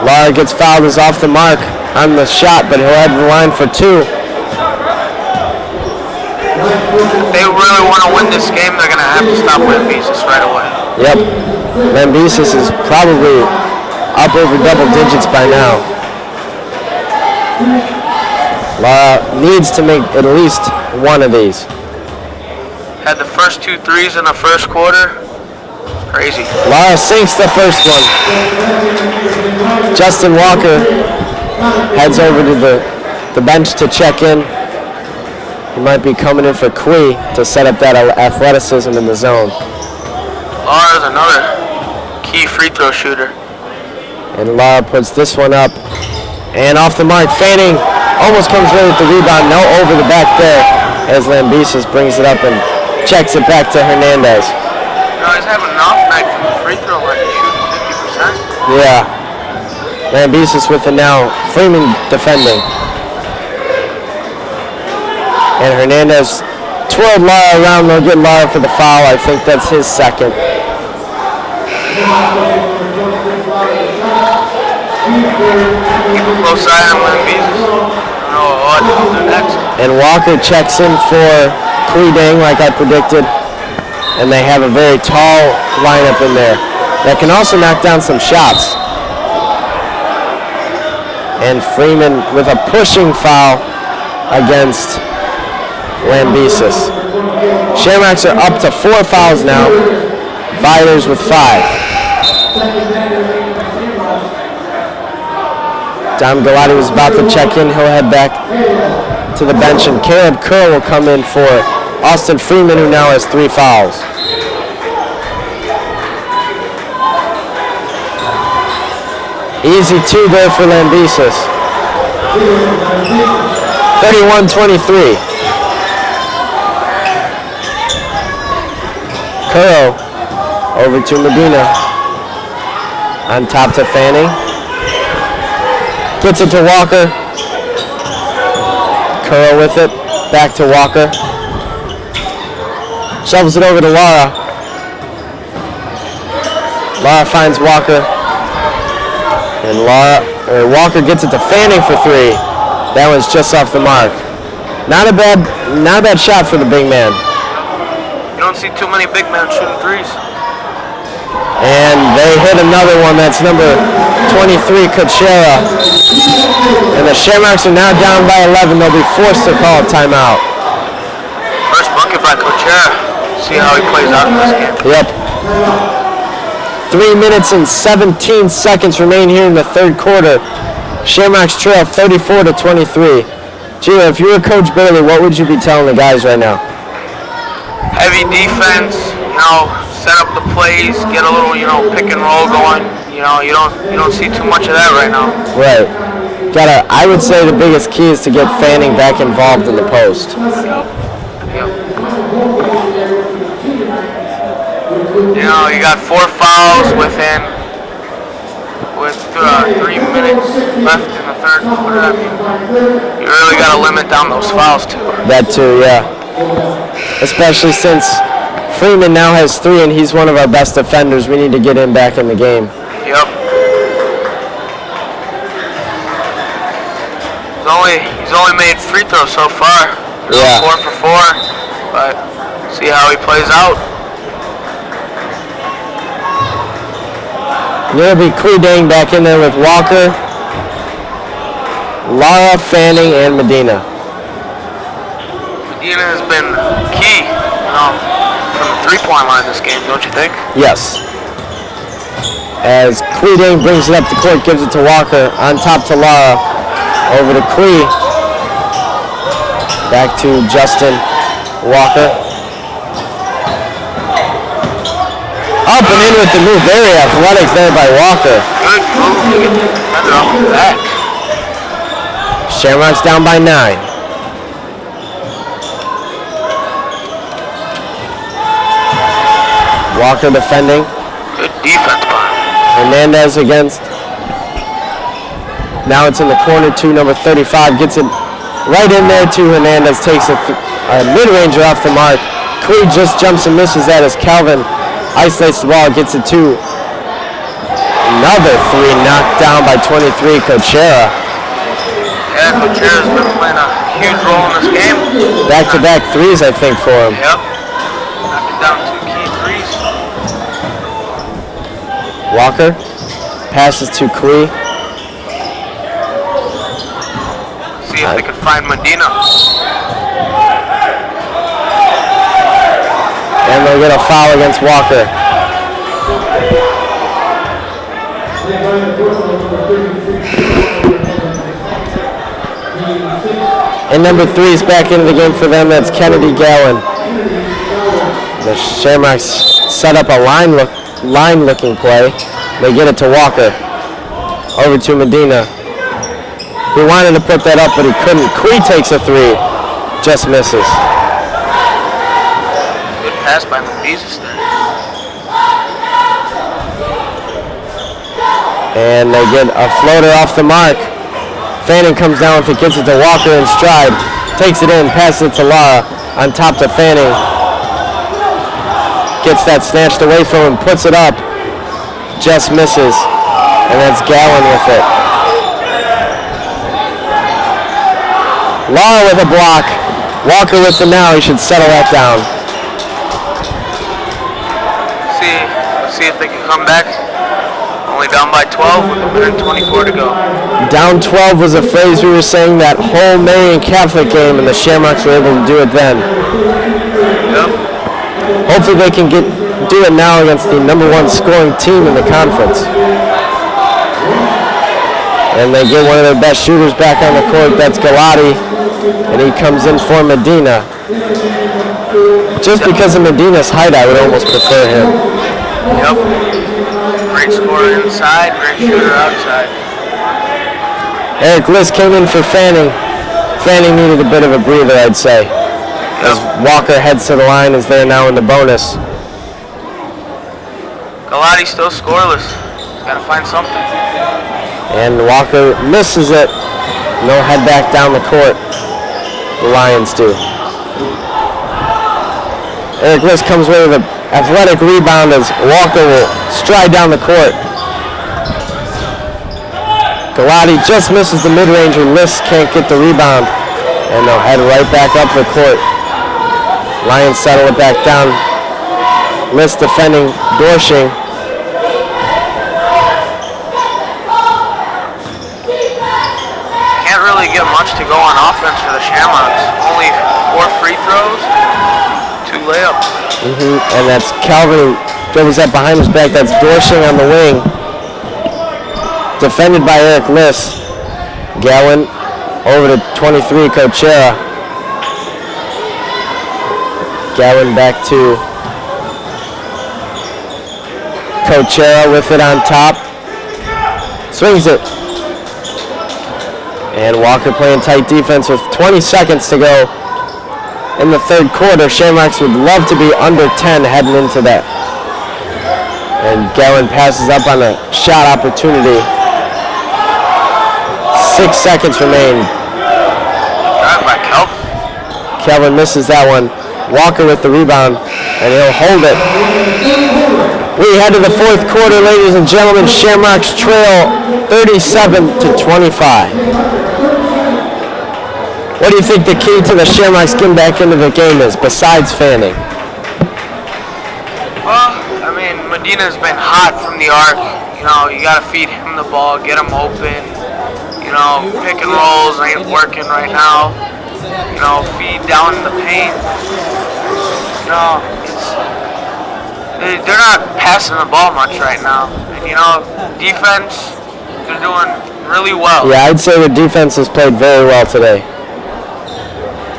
Lara gets fouled, is off the mark on the shot, but he'll head to the line for 2. If they really want to win this game, they're going to have to stop Lambesis right away. Yep. Lambesis is probably up over double digits by now. Lara needs to make at least one of these. Had the first 2 threes in the first quarter. Crazy. Lara sinks the first one. Justin Walker heads over to the bench to check in. He might be coming in for Quee to set up that athleticism in the zone. Lara's another key free throw shooter. And Lara puts this one up. And off the mark, Fanning almost comes away with the rebound. No, over the back there as Lambesis brings it up and checks it back to Hernandez. You know, he's having an off night from the free throw line. He's shooting 50%. Yeah. Lambesis with it now. Freeman defending. And Hernandez twirled Lara around. They'll get Lara for the foul. I think that's his second. Keep a close eye on Lambesis. I don't know what he'll do next. And Walker checks in for Quee Dang like I predicted. And they have a very tall lineup in there that can also knock down some shots. And Freeman with a pushing foul against Lambesis. Shamrocks are up to 4 fouls now. Viators with 5. Dom Galati was about to check in. He'll head back to the bench, and Caleb Curl will come in for Austin Freeman, who now has 3 fouls. Easy 2 there for Lambesis. 31-23. Curl over to Medina. On top to Fanning. Gets it to Walker. Curl with it. Back to Walker. Shovels it over to Lara. Lara finds Walker. And Walker gets it to Fanning for 3. That one's just off the mark. Not a bad shot for the big man. You don't see too many big men shooting threes. And they hit another one. That's number 23, Kuchera. And the Shamrocks are now down by 11. They'll be forced to call a timeout. First bucket by Kuchera. See how he plays out in this game. Yep. 3 minutes and 17 seconds remain here in the third quarter. Shamrocks trail 34-23. Gio, if you were Coach Bailey, what would you be telling the guys right now? Heavy defense, set up the plays, get a little, pick and roll going. You don't see too much of that right now. Right. I would say the biggest key is to get Fanning back involved in the post. Yep. know, you got 4 fouls with 3 minutes left in the third quarter. I mean, you really got to limit down those fouls too. That too, yeah. Especially since Freeman now has 3 and he's one of our best defenders. We need to get him back in the game. Yep. He's only made free throws so far. Yeah. 4 for 4, but see how he plays out. It'll be Quidang back in there with Walker, Lara, Fanning, and Medina. Medina has been key, from the three-point line this game, don't you think? Yes. As Quidang brings it up the court, gives it to Walker, on top to Lara, over to Quee, back to Justin Walker. Up and in with the move, very athletic there by Walker. Good move to get the defender off the back. Shamrocks down by 9. Walker defending. Good defense by him. Hernandez against. Now it's in the corner to number 35. Gets it right in there to Hernandez. Takes a mid-ranger off the mark. Quee just jumps and misses that as Calvin isolates the ball. Gets it to another 3 knocked down by 23, Cochera. Yeah, Cochera's been playing a huge role in this game. Back-to-back 3s, I think, for him. Yep. Knocking down 2 key 3s. Walker passes to Quee. See if they can find Medina. And they'll get a foul against Walker. And number 3 is back into the game for them. That's Kennedy Gowan. The Shamrocks set up a line-looking play. They get it to Walker. Over to Medina. He wanted to put that up, but he couldn't. Quee takes a 3. Just misses. Good pass by Louises there. And they get a floater off the mark. Fanning comes down with it, gets it to Walker in stride. Takes it in, passes it to Lara. On top to Fanning. Gets that snatched away from him, puts it up. Just misses. And that's Gowan with it. Lara with a block. Walker with it now. He should settle that down. Let's see if they can come back. Only down by 12 with a minute and 24 to go. Down 12 was a phrase we were saying that whole Marian Catholic game, and the Shamrocks were able to do it then. Yep. Hopefully they can do it now against the number 1 scoring team in the conference. And they get one of their best shooters back on the court. That's Galati, and he comes in for Medina. Just because of Medina's height, I would almost prefer him. Yep. Great scorer inside, great shooter outside. Eric List came in for Fanning. Fanning needed a bit of a breather, I'd say. As Walker heads to the line, is there now in the bonus. Galati still scoreless. Got to find something. And Walker misses it. No head back down the court. The Lions do. Eric List comes away with an athletic rebound as Walker will stride down the court. Galati just misses the mid-ranger. List can't get the rebound. And they'll head right back up the court. Lions settle it back down. List defending Dorshing. Can't really get much to go on offense for the Shamrocks. Only 4 free throws, 2 layups. And that's Calvin who dribbles that behind his back. That's Dorshing on the wing. Defended by Eric List. Gowan over to 23, Cochera. Gowan back to Cochera with it on top. Swings it. And Walker playing tight defense with 20 seconds to go in the third quarter. Shamrocks would love to be under 10 heading into that And Gellin passes up on a shot opportunity. 6 seconds remain. Drive by Kelvin. Kelvin misses that one. Walker with the rebound, and he'll hold it. We head to the fourth quarter, ladies and gentlemen. Shamrocks trail 37-25. What do you think the key to the Shamrocks getting back into the game is, besides fanning? Well, I mean, Medina's been hot from the arc. You know, you got to feed him the ball, get him open. You know, pick and rolls ain't working right now. You know, feed down in the paint. You know, they're not passing the ball much right now. And, you know, defense, they're doing really well. Yeah, I'd say the defense has played very well today.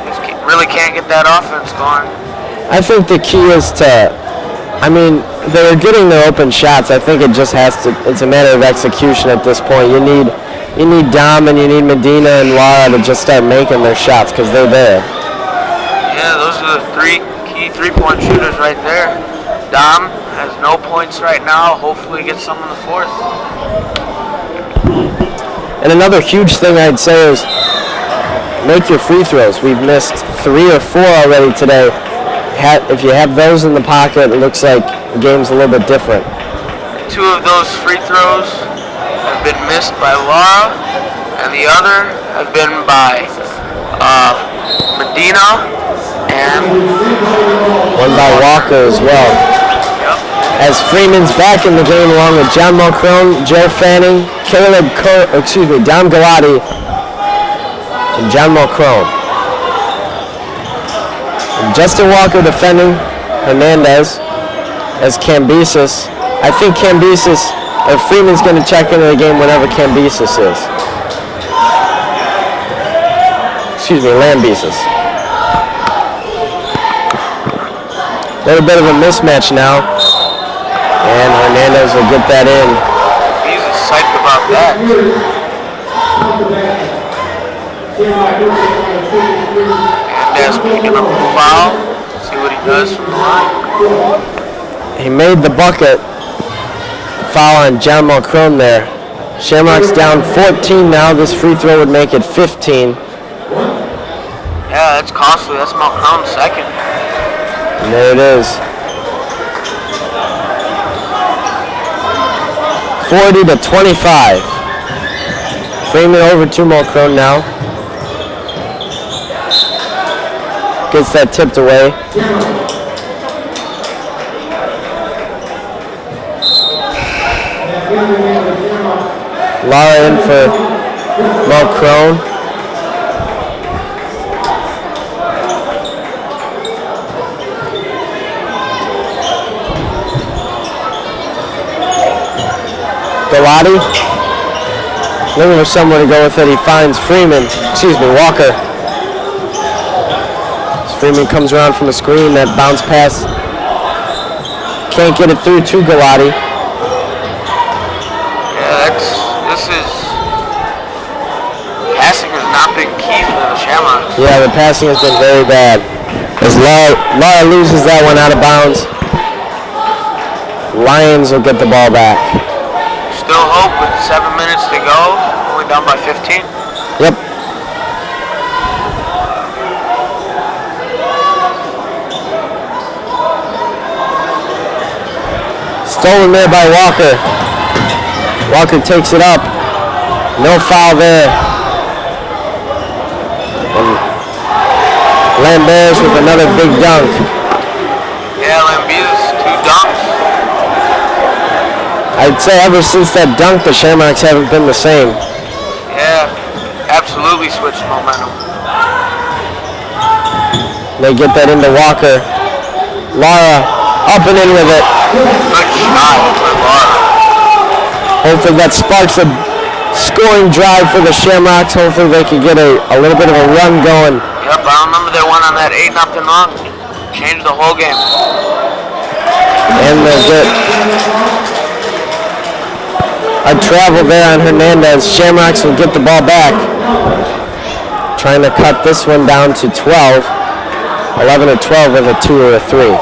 Just really can't get that offense going. I think the key is to, I mean, they're getting their open shots. I think it just has to, it's a matter of execution at this point. You need Dom and you need Medina and Lara to just start making their shots because they're there. Yeah, those are the three key three-point shooters right there. Dom has no points right now. Hopefully gets some in the fourth. And another huge thing I'd say is make your free throws. We've missed 3 or 4 already today. If you have those in the pocket, it looks like the game's a little bit different. 2 of those free throws have been missed by Lara, and the other have been by Medina and one by Walker as well. Yep. As Freeman's back in the game along with John Mulcrone, Jeff Fanning, Dom Galati, and John Mulcrone. And Justin Walker defending Hernandez as Cambyses. I think Cambyses, or Freeman's going to check into the game whenever Cambyses is. Excuse me, Lambesis. A little bit of a mismatch now. And Hernandez will get that in. He's psyched about that. Hernandez picking up the foul. See what he does from the line. He made the bucket. Foul on John Mulcrone there. Shamrocks down 14 now. This free throw would make it 15. Yeah, that's costly. That's Mulcrone's second. And there it is. 40-25. Freeman over to Mulcrone now. Gets that tipped away. Lara in for Mulcrone. Galati looking for someone to go with it. He finds Walker. As Freeman comes around from the screen, that bounce pass. Can't get it through to Galati. Passing has not been key for the Shamrocks. Yeah, the passing has been very bad. As Lara loses that one out of bounds, Lions will get the ball back. Still hope with 7 minutes to go. Only down by 15. Yep. Stolen there by Walker. Walker takes it up. No foul there. And Lambert with another big dunk. Yeah, Lambesis, 2 dunks. I'd say ever since that dunk, the Shamrocks haven't been the same. Yeah, absolutely switched momentum. They get that into Walker. Lara up and in with it. Good shot for Lara. Hopefully that sparks a scoring drive for the Shamrocks. Hopefully they can get a little bit of a run going. Yep, I remember they won on that 8-0 run. Changed the whole game. And they'll get a travel there on Hernandez. Shamrocks will get the ball back. Trying to cut this one down to 12. 11 or 12 with a 2 or a 3.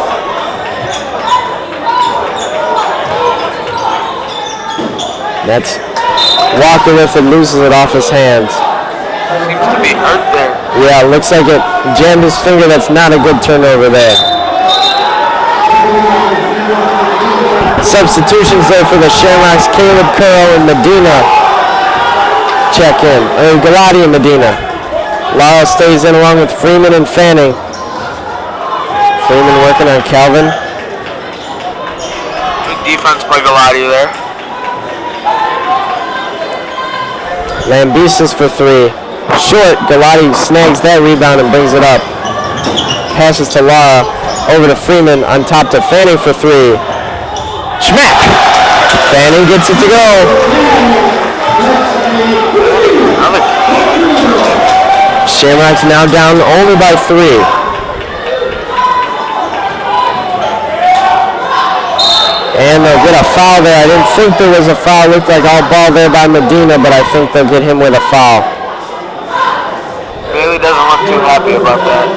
That's Walker with it, loses it off his hands. Seems to be hurt there. Yeah, looks like it jammed his finger. That's not a good turnover there. Substitutions there for the Shamrocks. Caleb Curl and Medina check in. Galati and Medina. Lara stays in along with Freeman and Fanning. Freeman working on Calvin. Good defense by Galati there. Lambesis for three. Short. Galati snags that rebound and brings it up. Passes to Lara. Over to Freeman. On top to Fanning for three. Schmack! Fanning gets it to go. Shamrocks now down only by three. And they'll get a foul there. I didn't think there was a foul. Looked like all ball there by Medina, but I think they'll get him with a foul. Bailey doesn't look too happy about that.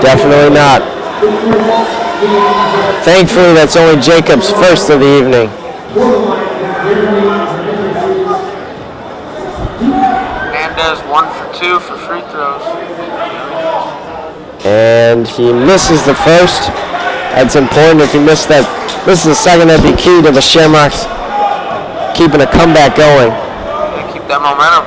Definitely not. Thankfully, that's only Jacob's first of the evening. Hernandez 1 for 2 for free throws. And he misses the first. That's important. If he missed that, misses the second, that'd be key to the Shamrocks keeping a comeback going. Yeah, keep that momentum.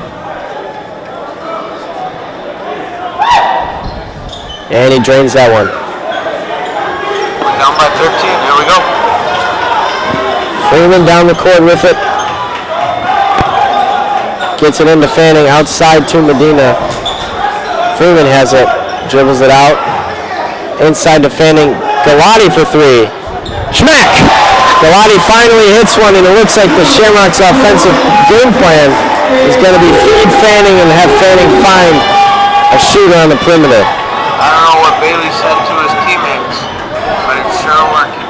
And he drains that one. We're down by 13. Here we go. Freeman down the court with it. Gets it into Fanning, outside to Medina. Freeman has it, dribbles it out. Inside to Fanning. Galati for three. Schmack! Galati finally hits one, and it looks like the Shamrocks' offensive game plan is going to be feed Fanning and have Fanning find a shooter on the perimeter. I don't know what Bailey said to his teammates, but it's sure working.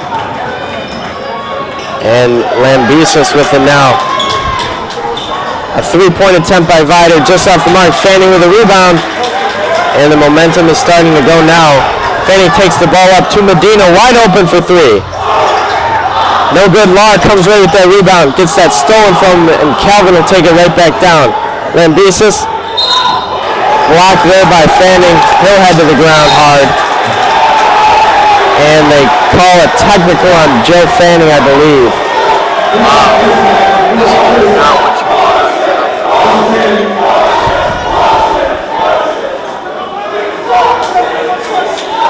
And Lambesis with it now. A three-point attempt by Viator just off the mark. Fanning with a rebound. And the momentum is starting to go now. Fanning takes the ball up to Medina, wide open for three. No good. Law comes right with that rebound. Gets that stolen from him, and Calvin will take it right back down. Lambesis blocked there by Fanning. He'll head to the ground hard. And they call a technical on Joe Fanning, I believe. This is not what you want.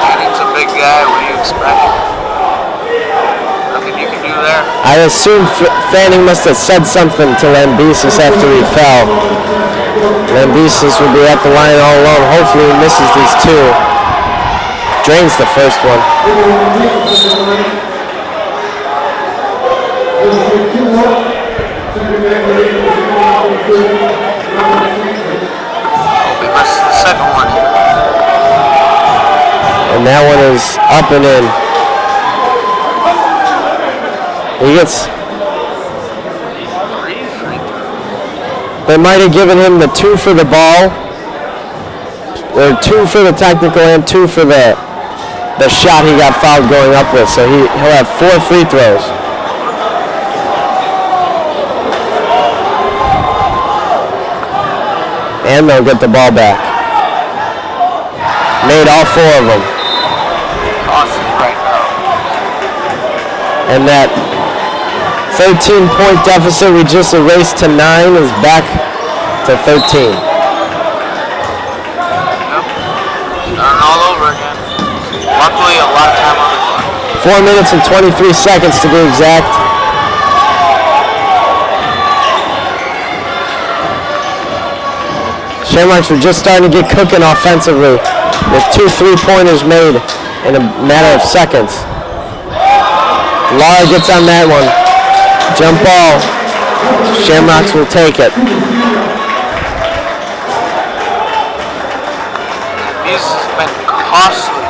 Fanning's a big guy. What do you expect? Nothing you can do there. I assume Fanning must have said something to Lambesis after he fell. Lambesis will be at the line all alone. Hopefully he misses these two. Drains the first one. We missed the second one. And that one is up and in. He gets... They might have given him the 2 for the ball, or 2 for the technical and 2 for the shot he got fouled going up with. So he'll have 4 free throws. And they'll get the ball back. Made all 4 of them. Awesome right now. And that 13-point deficit we just erased to 9 is back to 13. Yep. Starting all over again. Luckily, a lot of time on the clock. 4 minutes and 23 seconds to be exact. Shamrocks were just starting to get cooking offensively with 2 3-pointers made in a matter of seconds. Lara gets on that one. Jump ball. Shamrocks will take it. This has been costly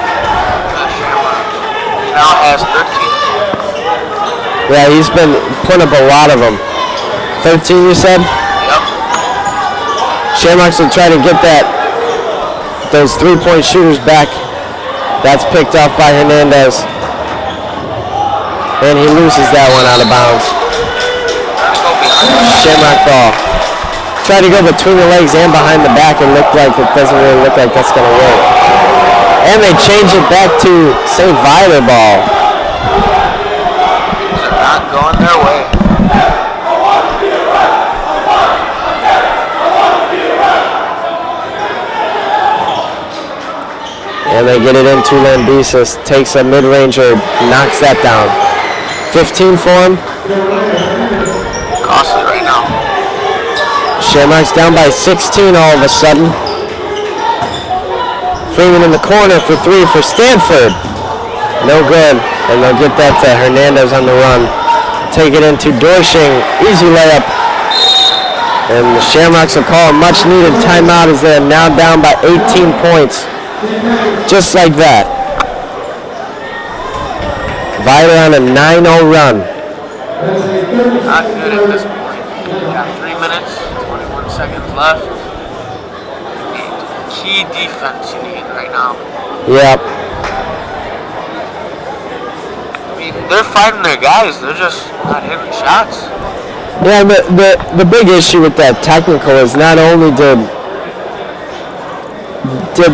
for the Shamrocks. He now has 13. Yeah, he's been putting up a lot of them. 13, you said? Yep. Shamrocks will try to get those 3-point shooters back. That's picked off by Hernandez. And he loses that one out of bounds. Trying to go behind Shamrock ball. Try to go between the legs and behind the back. It doesn't really look like that's going to work. And they change it back to St. Viator ball. Things are not going their way. And they get it into Lambesis. Takes a mid-ranger, knocks that down. 15 for him. Costly right now. Shamrocks down by 16 all of a sudden. Freeman in the corner for three for Stanford. No good. And they'll get that to Hernandez on the run. Take it into Dorshing. Easy layup. And the Shamrocks will call a much-needed timeout as they are now down by 18 points. Just like that. Viator on a 9-0 run. Not good at this point. Got 3 minutes, 21 seconds left. Key defense you need right now. Yep. I mean, they're fighting their guys. They're just not hitting shots. Yeah, the big issue with that technical is not only did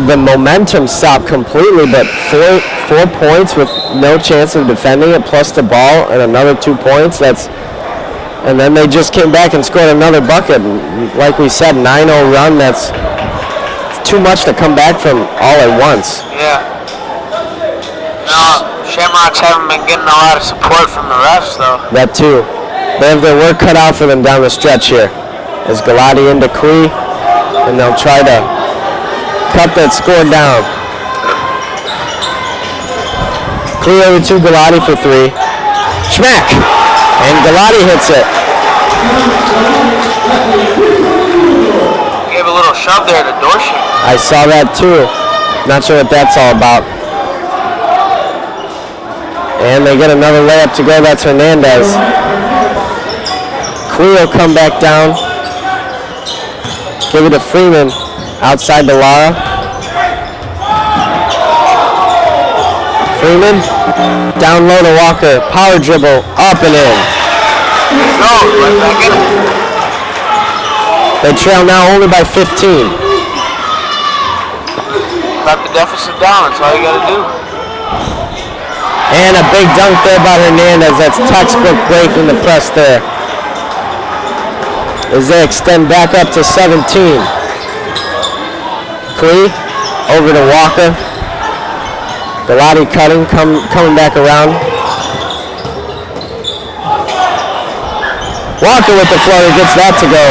the momentum stop completely, but four points with no chance of defending it, plus the ball and another 2 points. And then they just came back and scored another bucket. Like we said, 9-0 run. That's too much to come back from all at once. Yeah. No, Shamrocks haven't been getting a lot of support from the refs, though. That too. They have their work cut out for them down the stretch here. As Galati into Kui, and they'll try to cut that score down. Kui over to Galati for three. Schmack! And Galati hits it. Gave a little shove there to Dorshing. I saw that too. Not sure what that's all about. And they get another layup to go. That's Hernandez. Kui will come back down. Give it to Freeman. Outside to Lara. Freeman. Down low to Walker. Power dribble. Up and in. No, right back in it. They trail now only by 15. Got the deficit down. That's all you got to do. And a big dunk there by Hernandez. That's textbook breaking the press there. As they extend back up to 17. Kui over to Walker. Galati cutting, coming back around. Walker with the floater gets that to go.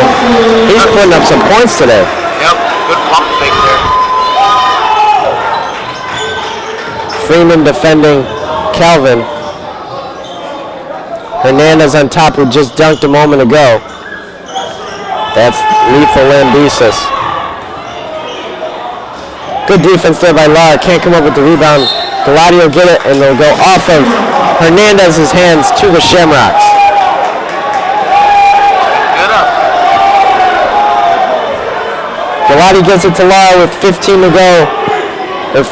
He's putting up some points today. Yep, good pump fake there. Freeman defending Calvin. Hernandez on top, who just dunked a moment ago. That's lethal Lambesis. Good defense there by Lara. Can't come up with the rebound. Galati will get it, and they'll go off of Hernandez's hands to the Shamrocks. Good up. Galati gets it to Lara with 15 to go. They're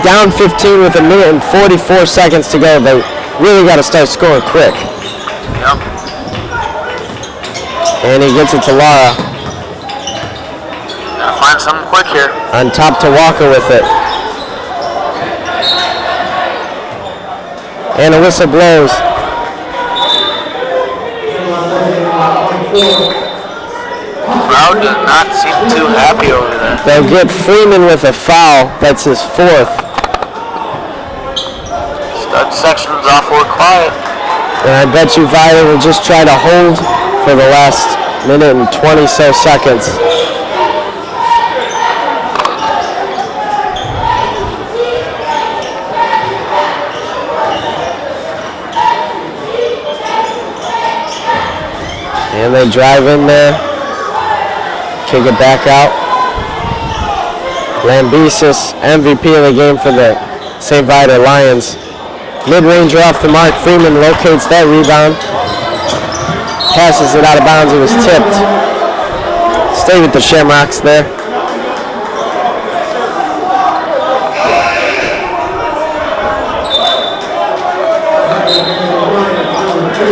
down 15 with a minute and 44 seconds to go. They really got to start scoring quick. Yep. And he gets it to Lara. Gotta find something quick here. On top to Walker with it. And a whistle blows. Crowd does not seem too happy over there. They'll get Freeman with a foul. That's his fourth. Stud section's awful quiet. And I bet you Viator will just try to hold for the last minute and 20 so seconds. And they drive in there, kick it back out. Lambesis, MVP of the game for the St. Viator Lions. Mid-ranger off the mark. Freeman locates that rebound. Passes it out of bounds. It was tipped. Stay with the Shamrocks there.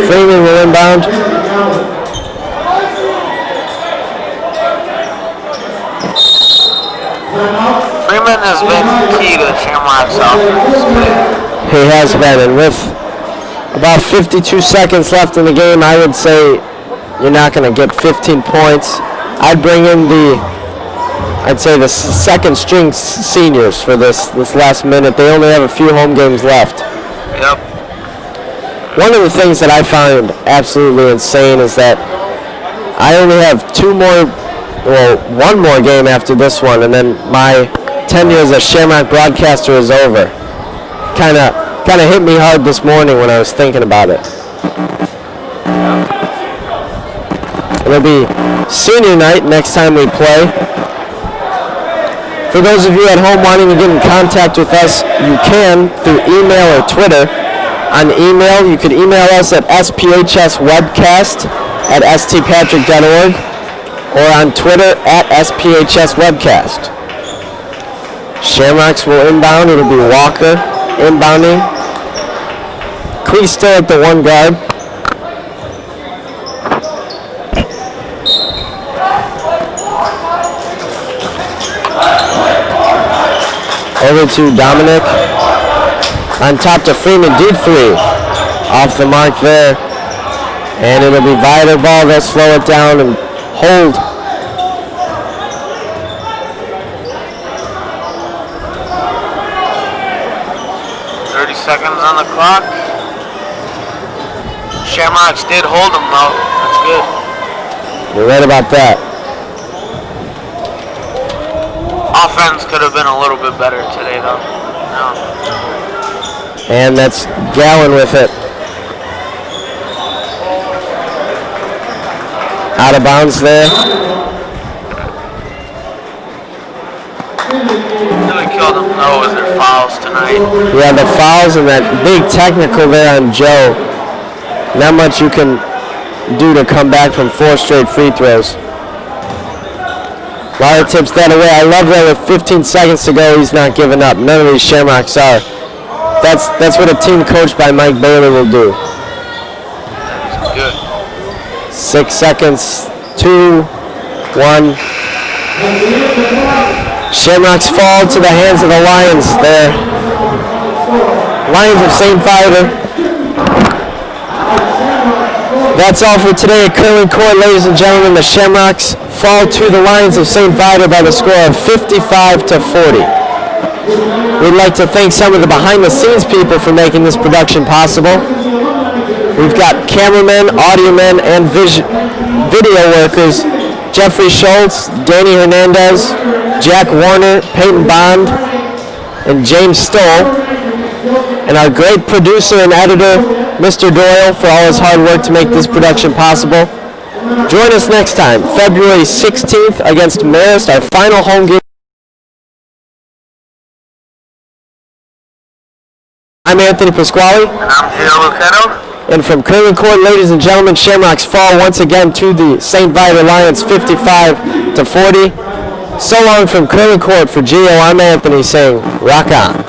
Freeman will inbound. Freeman has been key to Shamrock's offense. He has been, and with about 52 seconds left in the game, I would say you're not going to get 15 points. I'd bring in the second string seniors for this last minute. They only have a few home games left. Yep. One of the things that I found absolutely insane is that I only have one more game after this one, and then my tenure as a Shamrock broadcaster is over. Kind of hit me hard this morning when I was thinking about it. It'll be senior night next time we play. For those of you at home wanting to get in contact with us, you can through email or Twitter. On email, you could email us at SPHSwebcast@stpatrick.org or on Twitter at SPHSwebcast. Shamrocks will inbound. It'll be Walker inbounding. Quee still at the one guard. Over to Dominic. On top to Freeman, deep three. Off the mark there. And it'll be Viator ball. They'll slow it down and hold. Seconds on the clock. Shamrocks did hold them though. That's good. You're right about that. Offense could have been a little bit better today though. No. And that's Gowan with it. Out of bounds there. Really killed them though with their fouls tonight. Yeah, the fouls and that big technical there on Joe. Not much you can do to come back from 4 straight free throws. Lawyer tips that away. I love that with 15 seconds to go, he's not giving up. None of these Shamrocks are. That's what a team coached by Mike Bailey will do. Good. 6 seconds. 2, 1. Shamrocks fall to the hands of the Lions there. Lions of St. Viator. That's all for today at Curling Court, ladies and gentlemen. The Shamrocks fall to the Lions of St. Viator by the score of 55-40. We'd like to thank some of the behind-the-scenes people for making this production possible. We've got cameramen, audio men, and video workers. Jeffrey Schultz, Danny Hernandez, Jack Warner, Peyton Bond, and James Stoll. And our great producer and editor, Mr. Doyle, for all his hard work to make this production possible. Join us next time, February 16th against Marist, our final home game. I'm Anthony Pasquale. And I'm Gio Lucetto. And from Curling Court, ladies and gentlemen, Shamrocks fall once again to the St. Viator Lions 55-40. So long from Curling Court. For Gio, I'm Anthony saying, rock on.